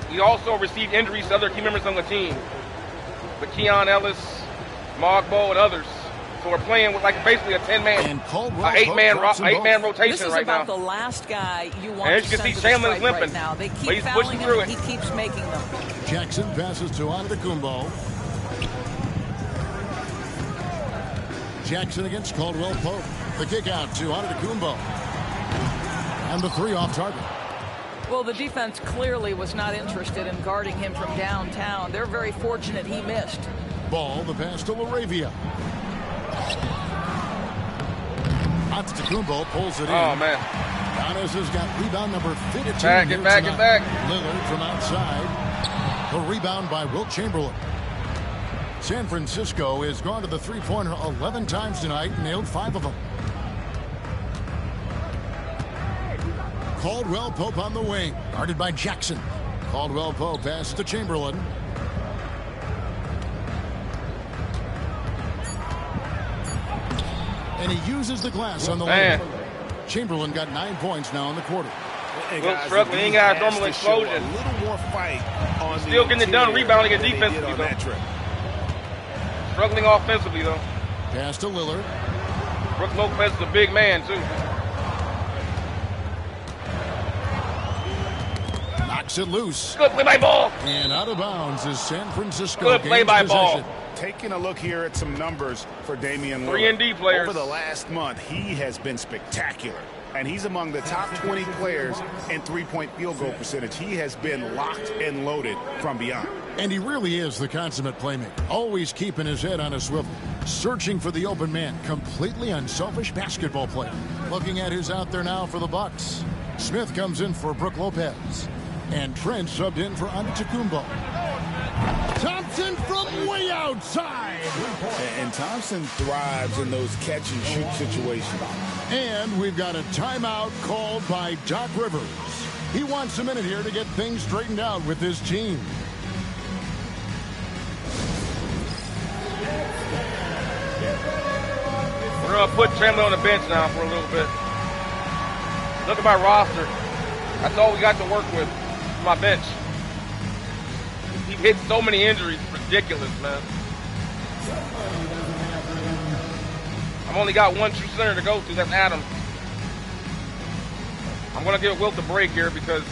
He also received injuries to other key members on the team. With Keon Ellis, Mogbo, and others. So we're playing with like basically a 10-man, eight-man rotation this is right about now. The last guy you want and to as you can see, send Chamberlain's limping. right now. They keep but he's fouling pushing him, through and it. he keeps making them. Jackson passes to Antetokounmpo. Jackson against Caldwell Pope. The kick out to Antetokounmpo. And the 3 off target. Well, the defense clearly was not interested in guarding him from downtown. They're very fortunate he missed. Ball, the pass to LaRavia. Antetokounmpo pulls it in. Oh, man. Giannis has got rebound number 52. Get back. Lillard from outside. The rebound by Wilt Chamberlain. San Francisco has gone to the three-pointer 11 times tonight and nailed 5 of them. Caldwell Pope on the wing, guarded by Jackson. Caldwell Pope passes to Chamberlain. And he uses the glass on the wing. Chamberlain got 9 points now in the quarter. Wilt struggling. He ain't got a normal explosion. A little more fight on still getting it done, rebounding and defensively, though. Struggling offensively, though. Pass to Lillard. Brook Lopez is a big man, too. Knocks it loose. Good play by ball. And out of bounds is San Francisco. Good play by ball. Taking a look here at some numbers for Damian Lillard. 3-and-D players. Over the last month, he has been spectacular. And he's among the top 20 players in three-point field goal percentage. He has been locked and loaded from beyond. And he really is the consummate playmaker. Always keeping his head on a swivel. Searching for the open man. Completely unselfish basketball player. Looking at who's out there now for the Bucks. Smith comes in for Brook Lopez. And Trent subbed in for Antetokounmpo. Thompson from way outside. And Thompson thrives in those catch-and-shoot situations. And we've got a timeout called by Doc Rivers. He wants a minute here to get things straightened out with his team. We're going to put Chamberlain on the bench now for a little bit. Look at my roster. That's all we got to work with. My bench. He hit so many injuries. Ridiculous, man. I've only got one true center to go to. That's Adams. I'm going to give Wilt a break here because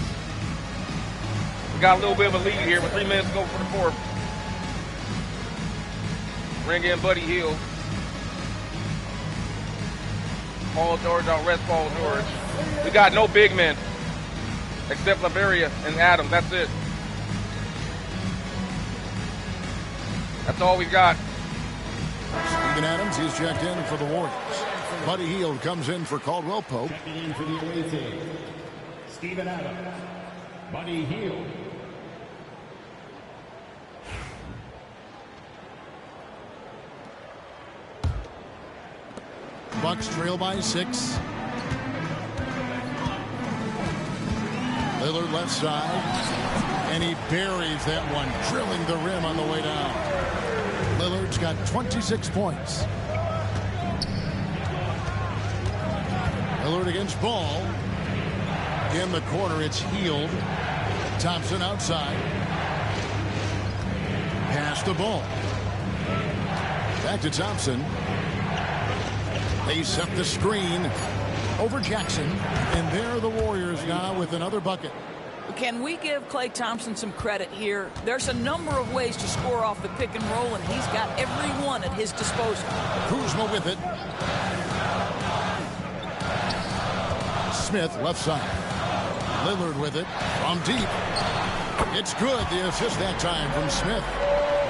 we got a little bit of a lead here with 3 minutes to go for the fourth. Bring in Buddy Hield. Paul George out, rest Paul George. We got no big men except Liberia and Adams. That's it. That's all we got. Steven Adams, he's checked in for the Warriors. Buddy Hield comes in for Caldwell Pope. Checking in for the away team, Steven Adams, Buddy Hield. Bucks trail by 6. Lillard left side. And he buries that one, drilling the rim on the way down. Lillard's got 26 points. Lillard against Ball. In the corner, it's Hield. Thompson outside. Pass the Ball. Back to Thompson. They set the screen over Jackson. And there are the Warriors now with another bucket. Can we give Klay Thompson some credit here? There's a number of ways to score off the pick and roll, and he's got every one at his disposal. Kuzma with it. Smith left side. Lillard with it from deep. It's good. The assist that time from Smith.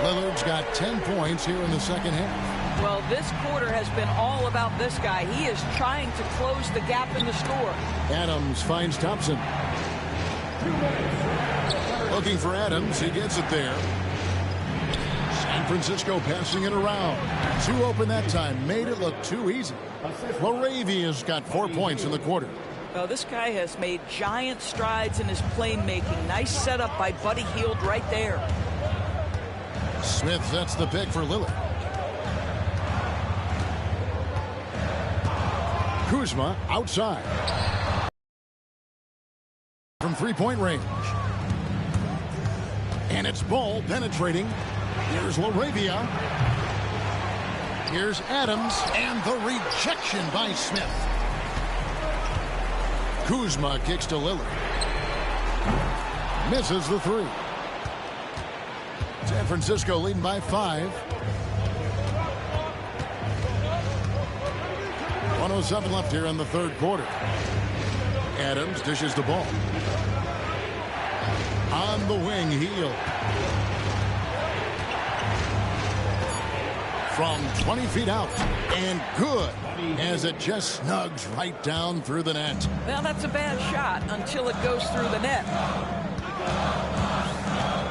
Lillard's got 10 points here in the second half. Well, this quarter has been all about this guy. He is trying to close the gap in the score. Adams finds Thompson. Looking for Adams. He gets it there. San Francisco passing it around. Too open that time. Made it look too easy. Laravia's got 4 points in the quarter. Well, this guy has made giant strides in his playmaking. Nice setup by Buddy Hield right there. Smith sets the pick for Lillard. Kuzma outside. From three-point range. And it's Ball penetrating. Here's Laravia. Here's Adams. And the rejection by Smith. Kuzma kicks to Lillard. Misses the three. San Francisco leading by 5. 1:07 left here in the third quarter. Adams dishes the ball. On the wing, Hield. From 20 feet out. And good. As it just snugs right down through the net. Well, that's a bad shot until it goes through the net.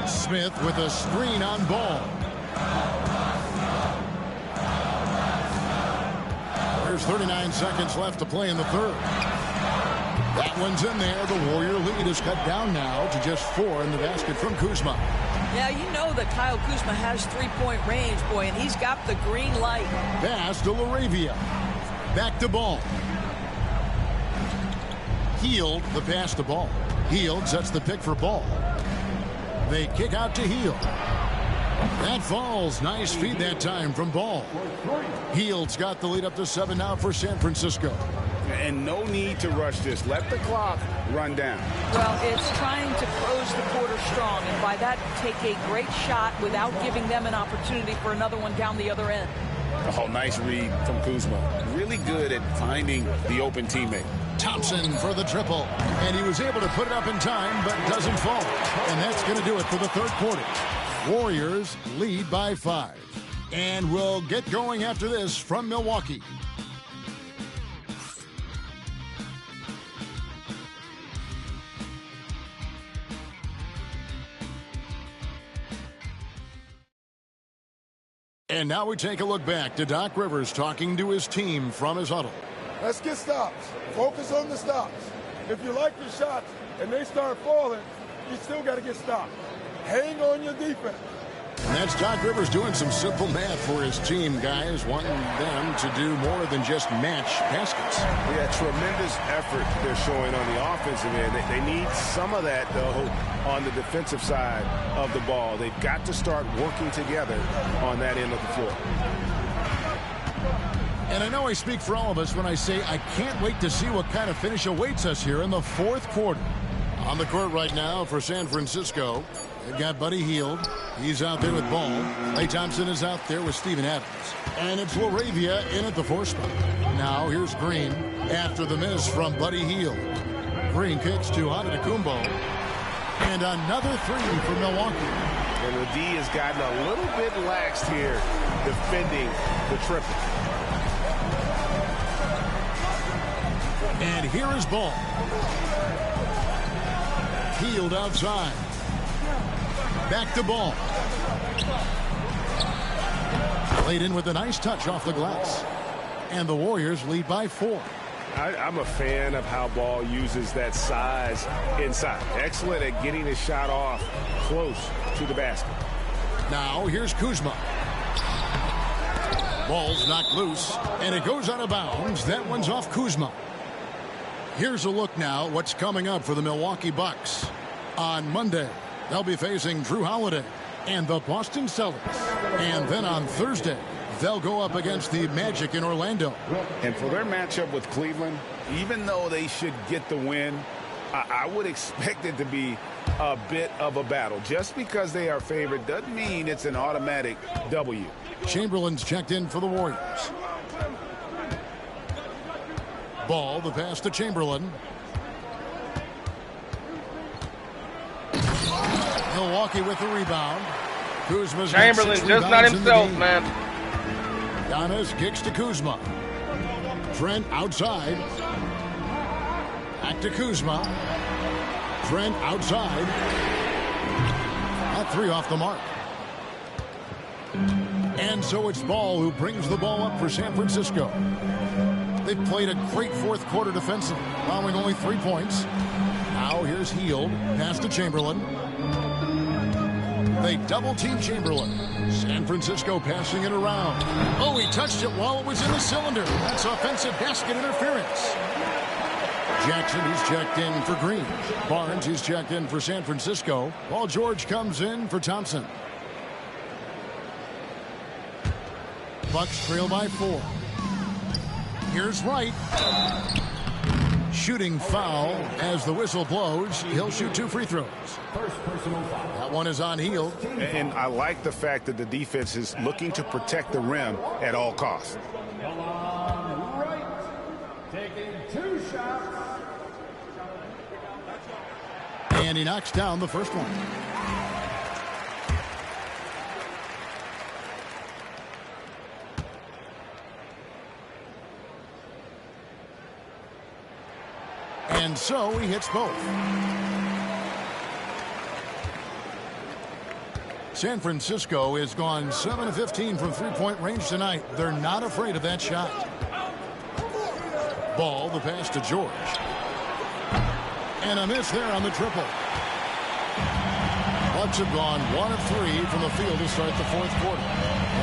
Smith with a screen on Ball. There's 39 seconds left to play in the third. That one's in there. The Warrior lead is cut down now to just 4 in the basket from Kuzma. Yeah, you know that Kyle Kuzma has three-point range, boy, and he's got the green light. Pass to Laravia. Back to Ball. Hield the pass to Ball. Hield sets the pick for Ball. They kick out to Hield. That falls. Nice feed that time from Ball. Hield's got the lead up to 7 now for San Francisco. And no need to rush this. Let the clock run down. Well, it's trying to close the quarter strong, and by that, take a great shot without giving them an opportunity for another one down the other end. Oh, nice read from Kuzma. Really good at finding the open teammate. Thompson for the triple. And he was able to put it up in time, but doesn't fall. And that's going to do it for the third quarter. Warriors lead by 5. And we'll get going after this from Milwaukee. And now we take a look back to Doc Rivers talking to his team from his huddle. Let's get stops. Focus on the stops. If you like your shots and they start falling, you still got to get stopped. Hang on your defense. And that's Doc Rivers doing some simple math for his team, guys, wanting them to do more than just match baskets. Yeah, tremendous effort they're showing on the offensive end. They need some of that, though, on the defensive side of the ball. They've got to start working together on that end of the floor. And I know I speak for all of us when I say I can't wait to see what kind of finish awaits us here in the fourth quarter. On the court right now for San Francisco, they've got Buddy Hield. He's out there with Ball. Klay Thompson is out there with Steven Adams. And it's LaRavia in at the 4 spot. Now here's Green after the miss from Buddy Hield. Green kicks to Antetokounmpo. And another 3 for Milwaukee. And the D has gotten a little bit laxed here defending the triple. And here is Ball. Hield outside. Back to Ball. Played in with a nice touch off the glass. And the Warriors lead by 4. I'm a fan of how Ball uses that size inside. Excellent at getting his shot off close to the basket. Now here's Kuzma. Ball's knocked loose, and it goes out of bounds. That one's off Kuzma. Here's a look now what's coming up for the Milwaukee Bucks. On Monday, they'll be facing Drew Holiday and the Boston Celtics. And then on Thursday, they'll go up against the Magic in Orlando. And for their matchup with Cleveland, even though they should get the win, I would expect it to be a bit of a battle. Just because they are favored doesn't mean it's an automatic W. Chamberlain's checked in for the Warriors. Ball, the pass to Chamberlain. Milwaukee with the rebound. Kuzma's Chamberlain just not himself, man. Giannis kicks to Kuzma. Trent outside. Back to Kuzma. Trent outside. That 3 off the mark. And so it's Ball who brings the ball up for San Francisco. They've played a great fourth quarter defensively, allowing only 3 points. Now here's Hield. Pass to Chamberlain. They double-team Chamberlain. San Francisco passing it around. Oh, he touched it while it was in the cylinder. That's offensive basket interference. Jackson, who's checked in for Green. Barnes, who's checked in for San Francisco. Paul George comes in for Thompson. Bucks trail by 4. Here's Wright. Shooting foul as the whistle blows. He'll shoot 2 free throws. That one is on Hield. And I like the fact that the defense is looking to protect the rim at all costs. Right. Taking 2 shots. And he knocks down the first one. And so he hits both. San Francisco has gone 7 of 15 from three-point range tonight. They're not afraid of that shot. Ball, the pass to George. And a miss there on the triple. Bucks have gone 1 of 3 from the field to start the fourth quarter.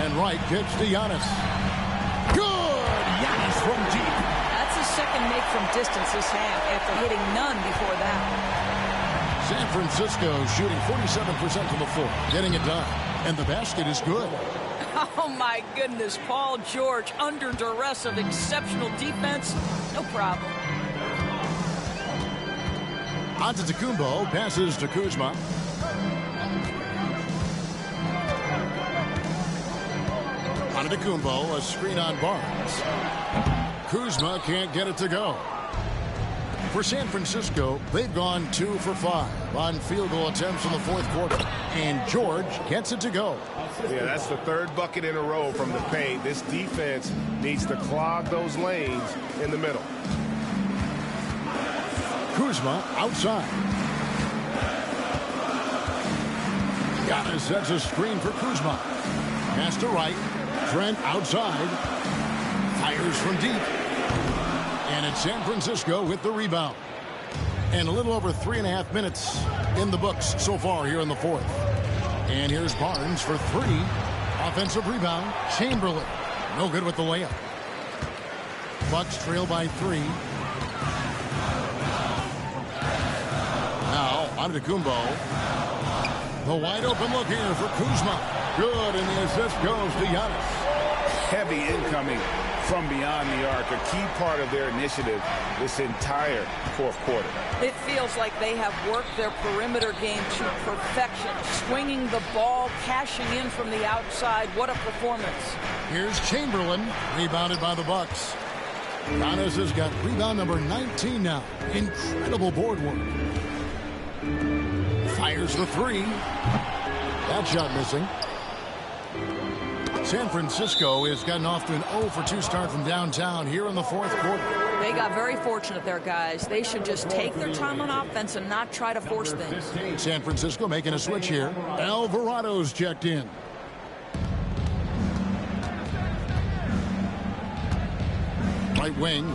And Wright kicks to Giannis. Good! Giannis from deep. That's a second make from distance this half after hitting none before that. San Francisco shooting 47% from the floor, getting it done. And the basket is good. Oh, my goodness. Paul George under duress of exceptional defense. No problem. Antetokounmpo passes to Kuzma. Antetokounmpo, a screen on Barnes. Kuzma can't get it to go. For San Francisco, they've gone 2 for 5 on field goal attempts in the fourth quarter. And George gets it to go. Yeah, that's the third bucket in a row from the paint. This defense needs to clog those lanes in the middle. Kuzma outside. Giannis sets a screen for Kuzma. Pass to right. Trent outside. Fires from deep. And it's San Francisco with the rebound. And a little over 3.5 minutes in the books so far here in the fourth. And here's Barnes for 3. Offensive rebound. Chamberlain. No good with the layup. Bucks trail by 3. Now, Antetokounmpo. The wide open look here for Kuzma. Good, and the assist goes to Giannis. Heavy incoming from beyond the arc, a key part of their initiative this entire fourth quarter. It feels like they have worked their perimeter game to perfection, swinging the ball, cashing in from the outside. What a performance. Here's Chamberlain, rebounded by the Bucks. Giannis has got rebound number 19 now. Incredible board work. Fires the 3. That shot missing. San Francisco has gotten off to an 0 for 2 start from downtown here in the fourth quarter. They got very fortunate there, guys. They should just take their time on offense and not try to force things. San Francisco making a switch here. Alvarado's checked in. Right wing.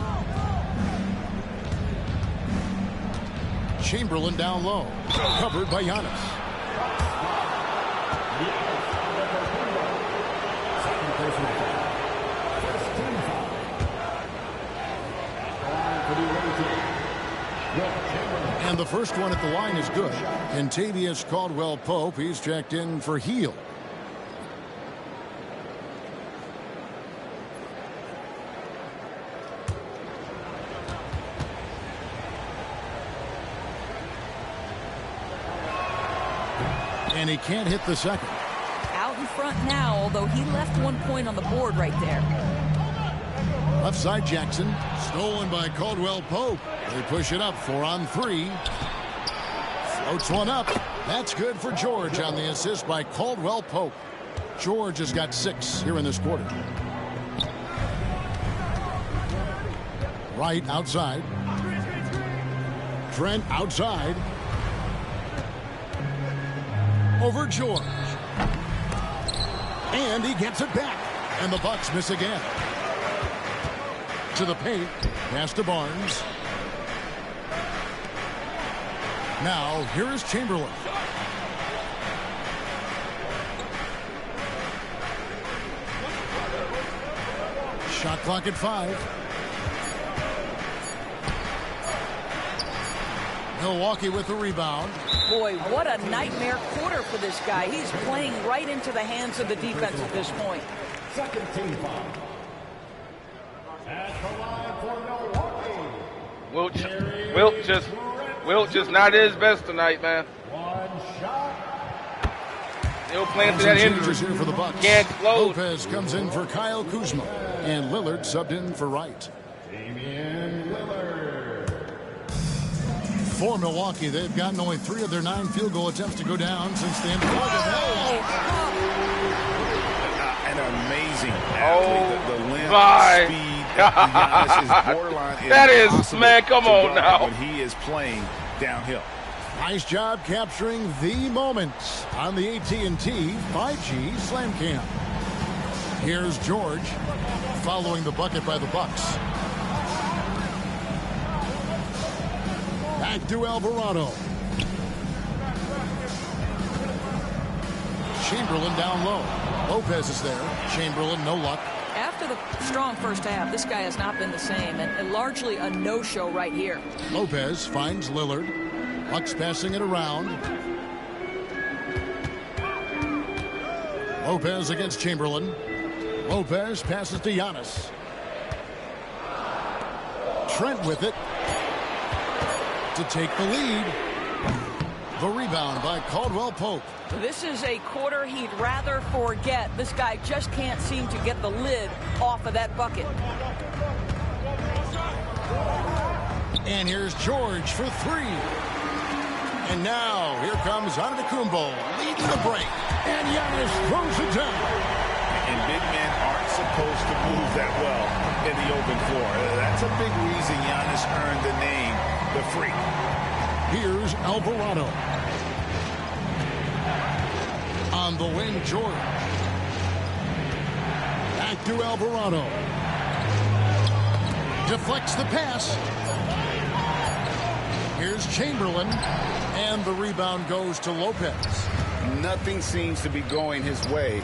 Chamberlain down low. Covered by Giannis. And the first one at the line is good. Kentavious Caldwell-Pope, he's checked in for Heel. And he can't hit the second. Out in front now, although he left 1 point on the board right there. Left side Jackson, stolen by Caldwell-Pope. They push it up, 4 on 3. Floats one up. That's good for George on the assist by Caldwell-Pope. George has got 6 here in this quarter. Right outside. Trent outside. Over George. And he gets it back. And the Bucks miss again. To the paint. Pass to Barnes. Now, here is Chamberlain. Shot clock at 5. Milwaukee with the rebound. Boy, what a nightmare quarter for this guy. He's playing right into the hands of the defense at this point. Second team foul. At the line for Milwaukee. Wilt just not at his best tonight, man. One shot. Still playing through that injury. Here for the Bucks. Can't close. Lopez comes in for Kyle Kuzma. And Lillard subbed in for Wright. Damian Lillard. For Milwaukee, they've gotten only 3 of their 9 field goal attempts to go down since the end of the An amazing athlete. The length, my. speed, Giannis is borderline. That is, man, come on now. When he is playing downhill. Nice job capturing the moments on the AT&T 5G Slam Cam. Here's George following the bucket by the Bucks. Back to Alvarado. Chamberlain down low. Lopez is there. Chamberlain, no luck. after the strong first half, this guy has not been the same, and largely a no-show right here. Lopez finds Lillard. Bucks passing it around. Lopez against Chamberlain. Lopez passes to Giannis. Trent with it to take the lead. The rebound by Caldwell Pope. This is a quarter he'd rather forget. This guy just can't seem to get the lid off of that bucket. And here's George for three. And now here comes Antetokounmpo leading the break. And Giannis throws it down. And big men aren't supposed to move that well in the open floor. That's a big reason Giannis earned the name, the Freak. Here's Alvarado. On the wing, George. Back to Alvarado. Deflects the pass. Here's Chamberlain. And the rebound goes to Lopez. Nothing seems to be going his way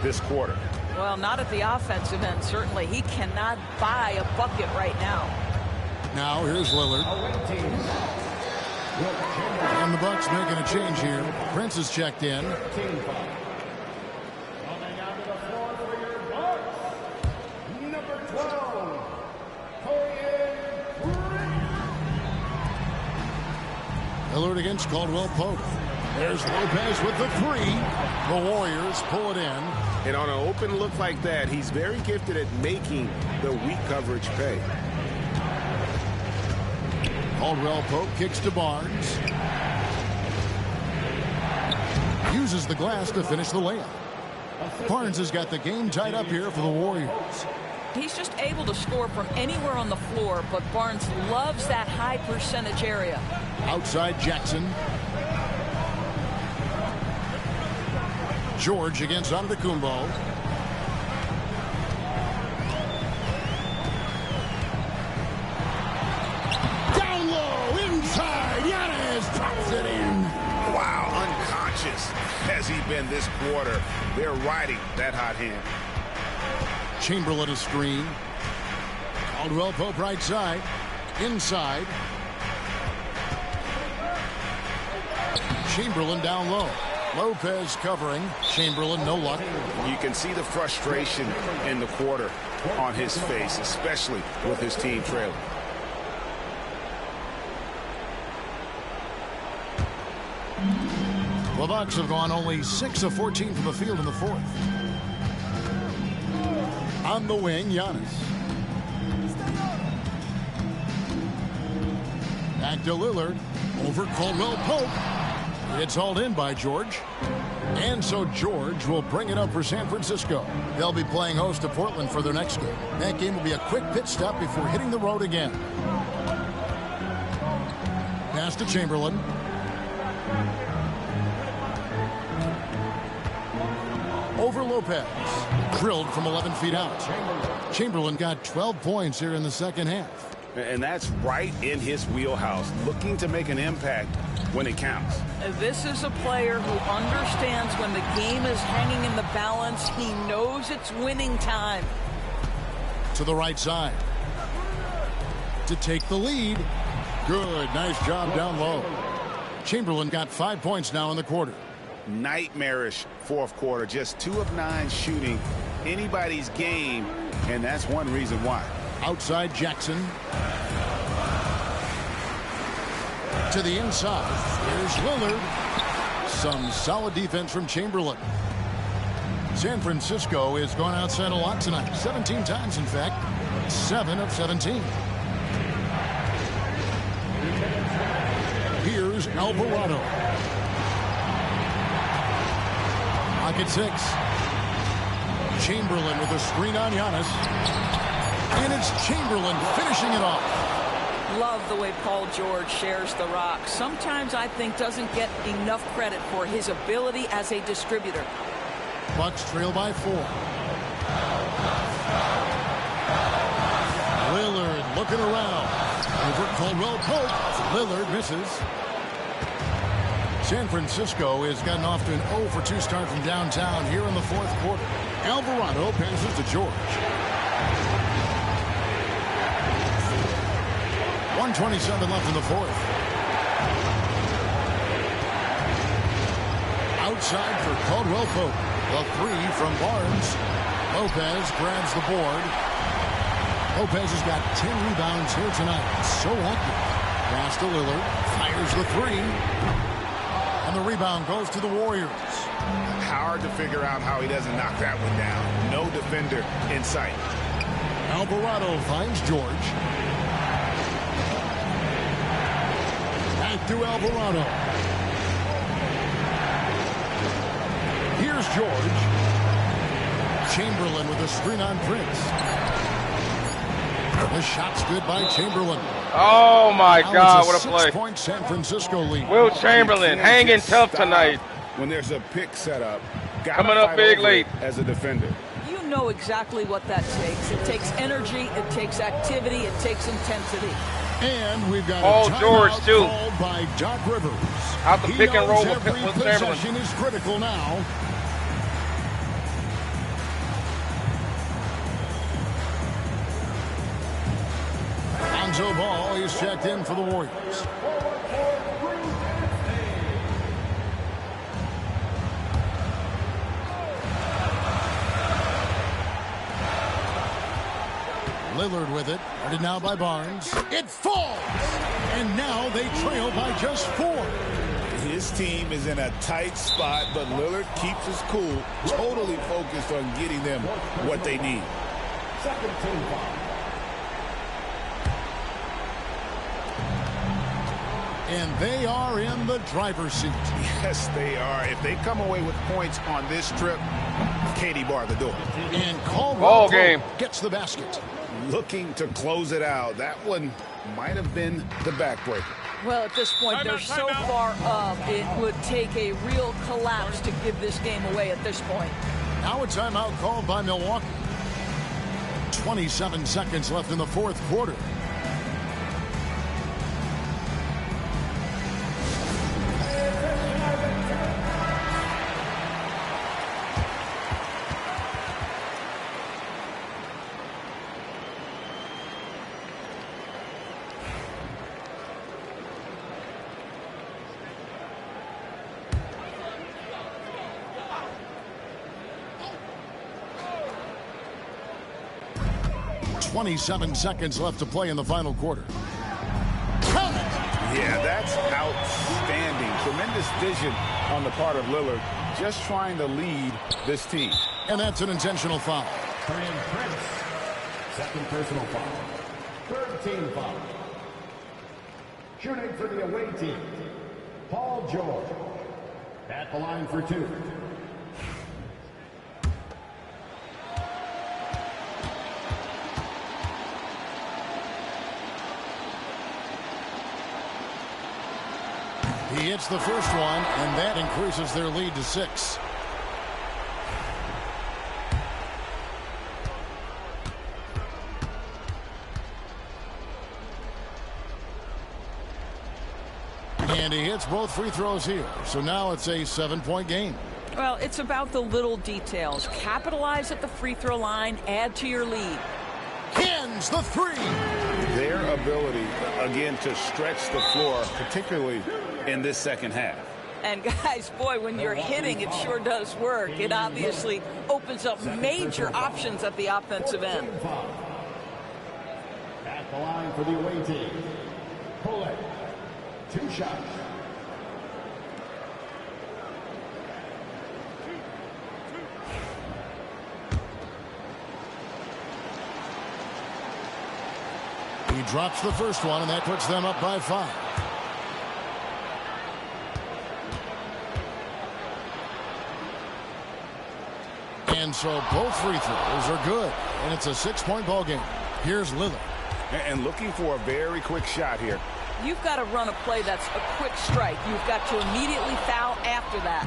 this quarter. Well, not at the offensive end, certainly. He cannot buy a bucket right now. Now here's Lillard. And the Bucks making a change here. Prince has checked in. Lillard against Caldwell Pope. There's Lopez with the three. The Warriors pull it in. And on an open look like that, he's very gifted at making the weak coverage pay. Caldwell Pope kicks to Barnes. Uses the glass to finish the layup. Barnes has got the game tied up here for the Warriors. He's just able to score from anywhere on the floor, but Barnes loves that high percentage area. Outside Jackson. George against Antetokounmpo. Down low, inside, Giannis drops it in. Wow, unconscious has he been this quarter. They're riding that hot hand. Chamberlain a screen. Caldwell Pope right side. Inside. Chamberlain down low. Lopez covering. Chamberlain no luck. You can see the frustration in the quarter on his face, especially with his team trailing. The Bucks have gone only 6 of 14 from the field in the fourth. On the wing, Giannis. Back to Lillard. Over Caldwell Pope. It's hauled in by George. And so George will bring it up for San Francisco. They'll be playing host to Portland for their next game. That game will be a quick pit stop before hitting the road again. Pass to Chamberlain. Over Lopez. Drilled from 11 feet out. Chamberlain got 12 points here in the second half. And that's right in his wheelhouse, looking to make an impact when it counts. This is a player who understands when the game is hanging in the balance. He knows it's winning time. To the right side. To take the lead. Good. Nice job down low. Chamberlain got 5 points now in the quarter. Nightmarish fourth quarter. Just 2 of 9 shooting anybody's game, and that's one reason why. Outside Jackson. To the inside. Here's Lillard. Some solid defense from Chamberlain. San Francisco has gone outside a lot tonight. 17 times, in fact. 7 of 17. Here's Alvarado. Pocket 6. Chamberlain with a screen on Giannis. And it's Chamberlain finishing it off. Love the way Paul George shares the rock. Sometimes I think doesn't get enough credit for his ability as a distributor. Bucks trail by 4. Lillard looking around. Over Caldwell Pope. Lillard misses. San Francisco has gotten off to an 0 for 2 start from downtown here in the fourth quarter. Alvarado passes to George. 1:27 left in the fourth. Outside for Caldwell Pope. The three from Barnes. Lopez grabs the board. Lopez has got 10 rebounds here tonight. So active. Pass to Lillard. Fires the three. And the rebound goes to the Warriors. Hard to figure out how he doesn't knock that one down. No defender in sight. Alvarado finds George. Back to Alvarado. Here's George. Chamberlain with a screen on Prince. The shot's good by Chamberlain. Oh, my God, what a play. 6-point San Francisco lead. Wilt Chamberlain hanging tough tonight. When there's a pick set up, coming up big late as a defender. You know exactly what that takes. It takes energy, it takes activity, it takes intensity. And we've got Paul George, too. Called by Doc Rivers. Out the pick and roll with every Chamberlain. Possession is critical now. Lonzo Ball is checked in for the Warriors. Lillard with it. Guarded now by Barnes. It falls! And now they trail by just 4. His team is in a tight spot, but Lillard keeps his cool, totally focused on getting them what they need. Second team foul. And they are in the driver's seat. Yes, they are. If they come away with points on this trip, Katie bar the door. And Caldwell game gets the basket. Looking to close it out. That one might have been the backbreaker. Well, at this point, they're so far up, it would take a real collapse to give this game away at this point. Now a timeout called by Milwaukee. 27 seconds left in the fourth quarter. .27 seconds left to play in the final quarter. Yeah, that's outstanding. Tremendous vision on the part of Lillard, just trying to lead this team. And that's an intentional foul. Prince. Second personal foul. Third team foul. Shooting for the away team, Paul George. At the line for 2. He hits the first one, and that increases their lead to 6. And he hits both free throws here. So now it's a 7-point game. Well, it's about the little details. Capitalize at the free throw line, add to your lead. Hands the 3. Their ability, again, to stretch the floor, particularly in this second half. And guys, boy, when you're hitting, it sure does work. It obviously opens up major options at the offensive end. At the line for the away team, Pull 2 shots. He drops the first one, and that puts them up by 5. And so both free throws are good, and it's a 6-point ball game. Here's Lillard. And looking for a very quick shot here. You've got to run a play that's a quick strike. You've got to immediately foul after that.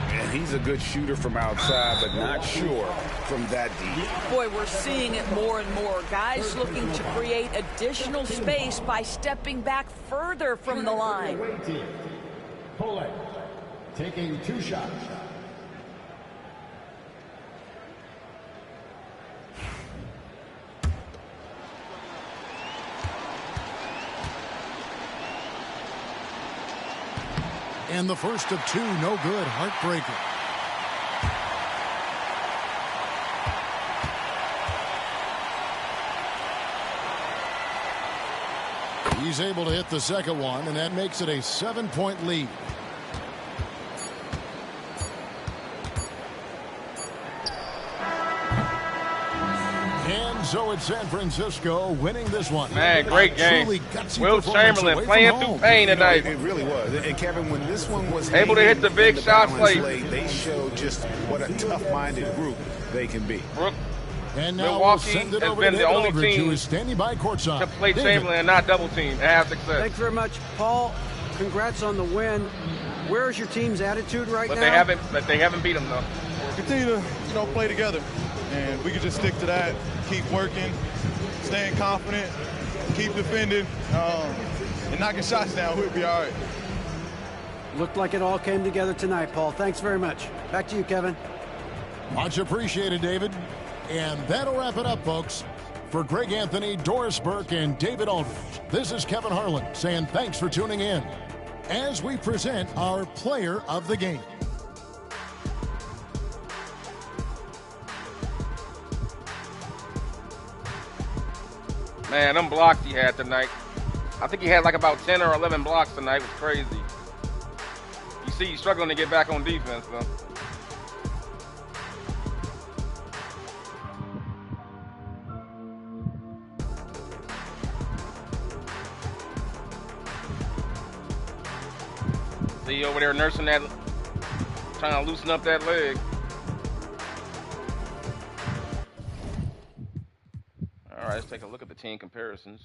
And he's a good shooter from outside, but not sure from that deep. Boy, we're seeing it more and more. Guys looking to create additional space by stepping back further from the line. Pull taking 2 shots. And the first of two, no good. Heartbreaker. He's able to hit the second one, and that makes it a 7-point lead. And so it's San Francisco winning this one. Man, great game. Wilt Chamberlain playing through pain tonight. It really was. And Kevin, when this one was able to hit the big shots late, they showed just what a tough-minded group they can be. Brook, and now Milwaukee has been the only team who is standing by courtside to play Chamberlain and not double team and have success. Thanks very much, Paul. Congrats on the win. Where's your team's attitude right now? But they haven't beat them though. Continue to play together, and we can just stick to that. Keep working, staying confident, keep defending, and knocking shots down. We'll be all right. Looked like it all came together tonight, Paul. Thanks very much. Back to you, Kevin. Much appreciated, David. And that'll wrap it up, folks. For Greg Anthony, Doris Burke, and David Aldridge, this is Kevin Harlan saying thanks for tuning in as we present our player of the game. Man, them blocks he had tonight. I think he had like about 10 or 11 blocks tonight. It was crazy. You see, he's struggling to get back on defense, though. See, over there nursing that, trying to loosen up that leg. All right, let's take a look at the team comparisons.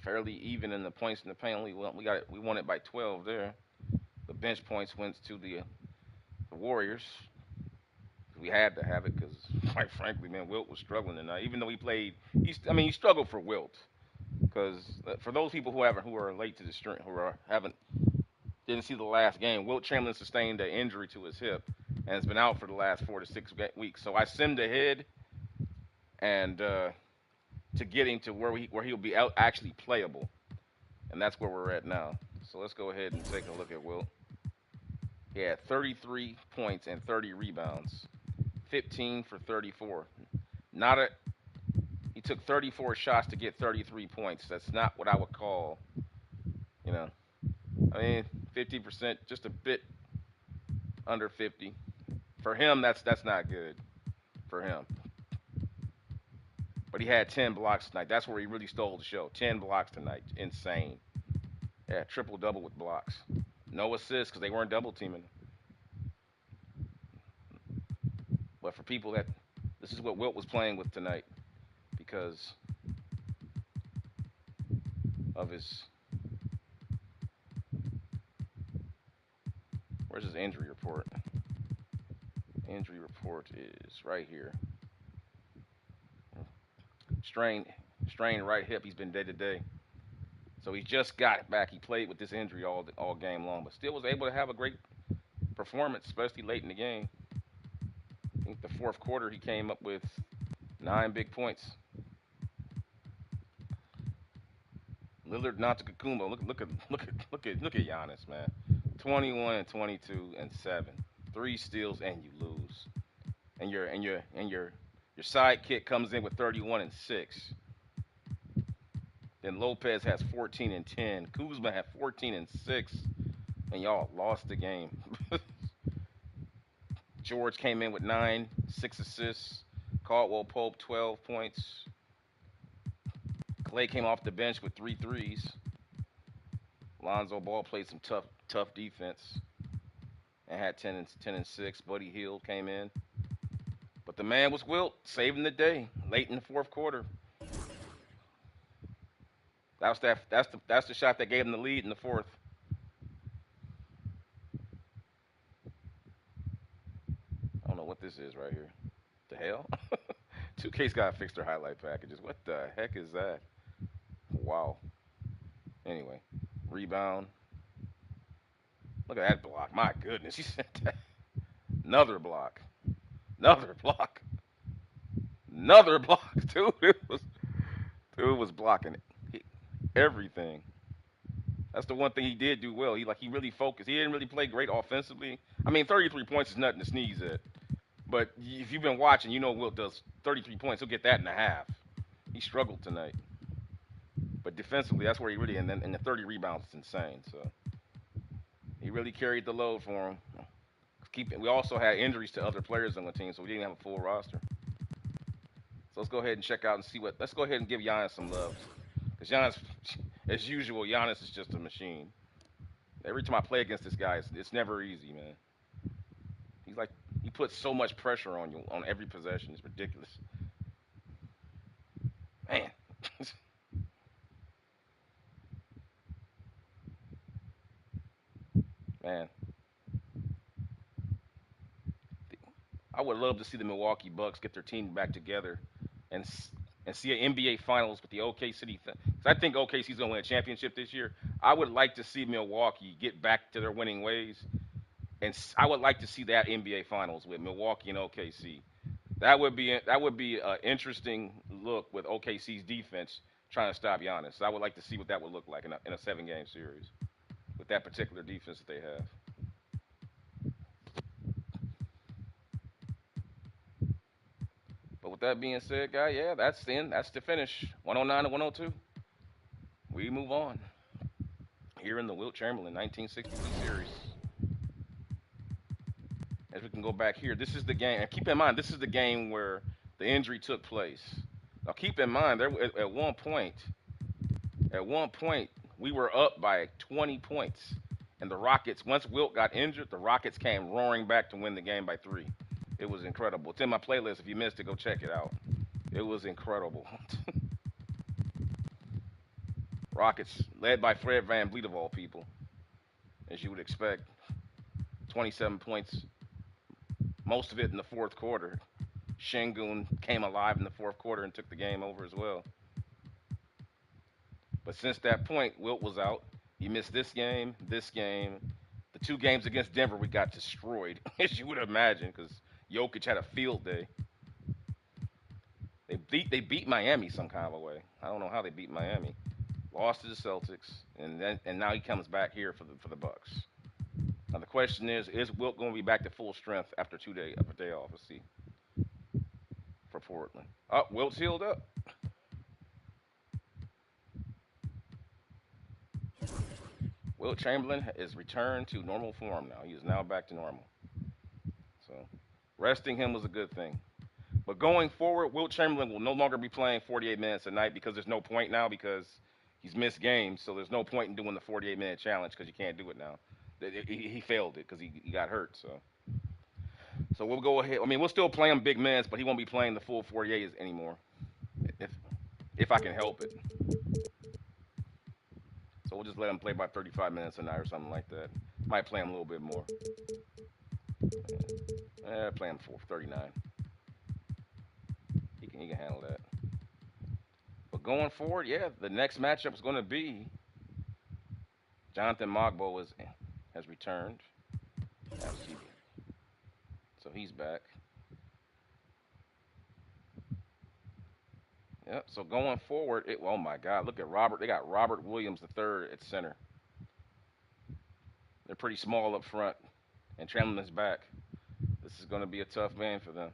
Fairly even in the points in the paint. We won it by 12 there. The bench points went to the Warriors. We had to have it because, quite frankly, man, Wilt was struggling tonight. Even though he played, he struggled for Wilt. Because for those people who are late to the stream, didn't see the last game, Wilt Chamberlain sustained an injury to his hip and has been out for the last 4 to 6 weeks. So I simmed ahead and to get him to where he'll be actually playable, and that's where we're at now. So let's go ahead and take a look at Wilt. He had 33 points and 30 rebounds, 15 for 34. He took 34 shots to get 33 points. That's not what I would call, 50%, just a bit under 50. For him, that's not good for him. But he had 10 blocks tonight. That's where he really stole the show. 10 blocks tonight. Insane. Yeah, triple-double with blocks. No assists because they weren't double-teaming. But for people this is what Wilt was playing with tonight because of his... Where's his injury report? Injury report is right here. Strained right hip. He's been day to day. So he just got it back. He played with this injury all game long, but still was able to have a great performance, especially late in the game. I think the fourth quarter he came up with 9 big points. Lillard, antetokounmpo. Look at Giannis, man. 21 and 22 and 7. 3 steals and you lose. And your sidekick comes in with 31 and 6. Then Lopez has 14 and 10. Kuzma had 14 and 6. And y'all lost the game. George came in with 9, 6 assists. Caldwell Pope, 12 points. Clay came off the bench with 3 threes. Lonzo Ball played some tough defense and had 10 and 6. Buddy Hield came in. But the man was Wilt, saving the day late in the fourth quarter. That's the shot that gave him the lead in the fourth. I don't know what this is right here. The hell? 2K's got to fix their highlight packages. What the heck is that? Wow. Anyway, rebound. Look at that block. My goodness, he sent that. Another block. Another block. Another block. Dude was blocking it. Everything. That's the one thing he did do well. He really focused. He didn't really play great offensively. I mean, 33 points is nothing to sneeze at. But if you've been watching, you know Wilt does 33 points. He'll get that in a half. He struggled tonight. But defensively, that's where he really, and the 30 rebounds is insane. So he really carried the load for him. We also had injuries to other players on the team, so we didn't have a full roster. So let's go ahead and check out and see let's go ahead and give Giannis some love. Because Giannis, as usual, Giannis is just a machine. Every time I play against this guy, it's never easy, man. He puts so much pressure on you on every possession. It's ridiculous. Man. Man. I would love to see the Milwaukee Bucks get their team back together and see an NBA Finals with the OKC thing. Because I think OKC's going to win a championship this year. I would like to see Milwaukee get back to their winning ways. And I would like to see that NBA Finals with Milwaukee and OKC. That would be an interesting look with OKC's defense trying to stop Giannis. So I would like to see what that would look like in a 7-game series with that particular defense that they have. But with that being said, guy, yeah, that's the finish. 109 to 102. We move on. Here in the Wilt Chamberlain 1962 series. As we can go back here, this is the game. And keep in mind, this is the game where the injury took place. Now, keep in mind, at one point, we were up by 20 points. And the Rockets, once Wilt got injured, the Rockets came roaring back to win the game by 3. It was incredible. It's in my playlist. If you missed it, go check it out. It was incredible. Rockets, led by Fred VanVleet of all people, as you would expect. 27 points, most of it in the fourth quarter. Şengün came alive in the fourth quarter and took the game over as well. But since that point, Wilt was out. He missed this game. The 2 games against Denver, we got destroyed, as you would imagine, because Jokic had a field day. They beat Miami some kind of a way. I don't know how they beat Miami. Lost to the Celtics, and now he comes back here for the Bucks. Now the question is Wilt going to be back to full strength after a day off? Let's see. For Portland. Oh, Wilt's healed up. Wilt Chamberlain is returned to normal form now. He is now back to normal. So resting him was a good thing. But going forward, Wilt Chamberlain will no longer be playing 48 minutes a night because there's no point now because he's missed games. So there's no point in doing the 48-minute challenge because you can't do it now. He failed it because he got hurt. So we'll go ahead. I mean, we'll still play him big minutes, but he won't be playing the full 48 anymore, if I can help it. So we'll just let him play about 35 minutes a night or something like that. Might play him a little bit more. Play him for 39. He can handle that. But going forward, yeah, the next matchup is going to be Jonathan Mogbo has returned. So he's back. Yep. So going forward, oh my God, look at Robert. They got Robert Williams III at center. They're pretty small up front, and Chamberlain's back. This is going to be a tough game for them.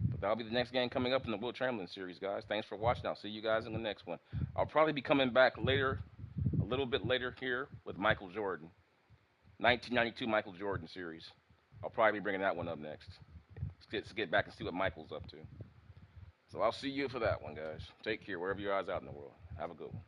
But that'll be the next game coming up in the Wilt Chamberlain series, guys. Thanks for watching. I'll see you guys in the next one. I'll probably be coming back later, a little bit later here with Michael Jordan. 1992 Michael Jordan series. I'll probably be bringing that one up next. Let's get back and see what Michael's up to. So I'll see you for that one, guys. Take care wherever you guys are out in the world. Have a good one.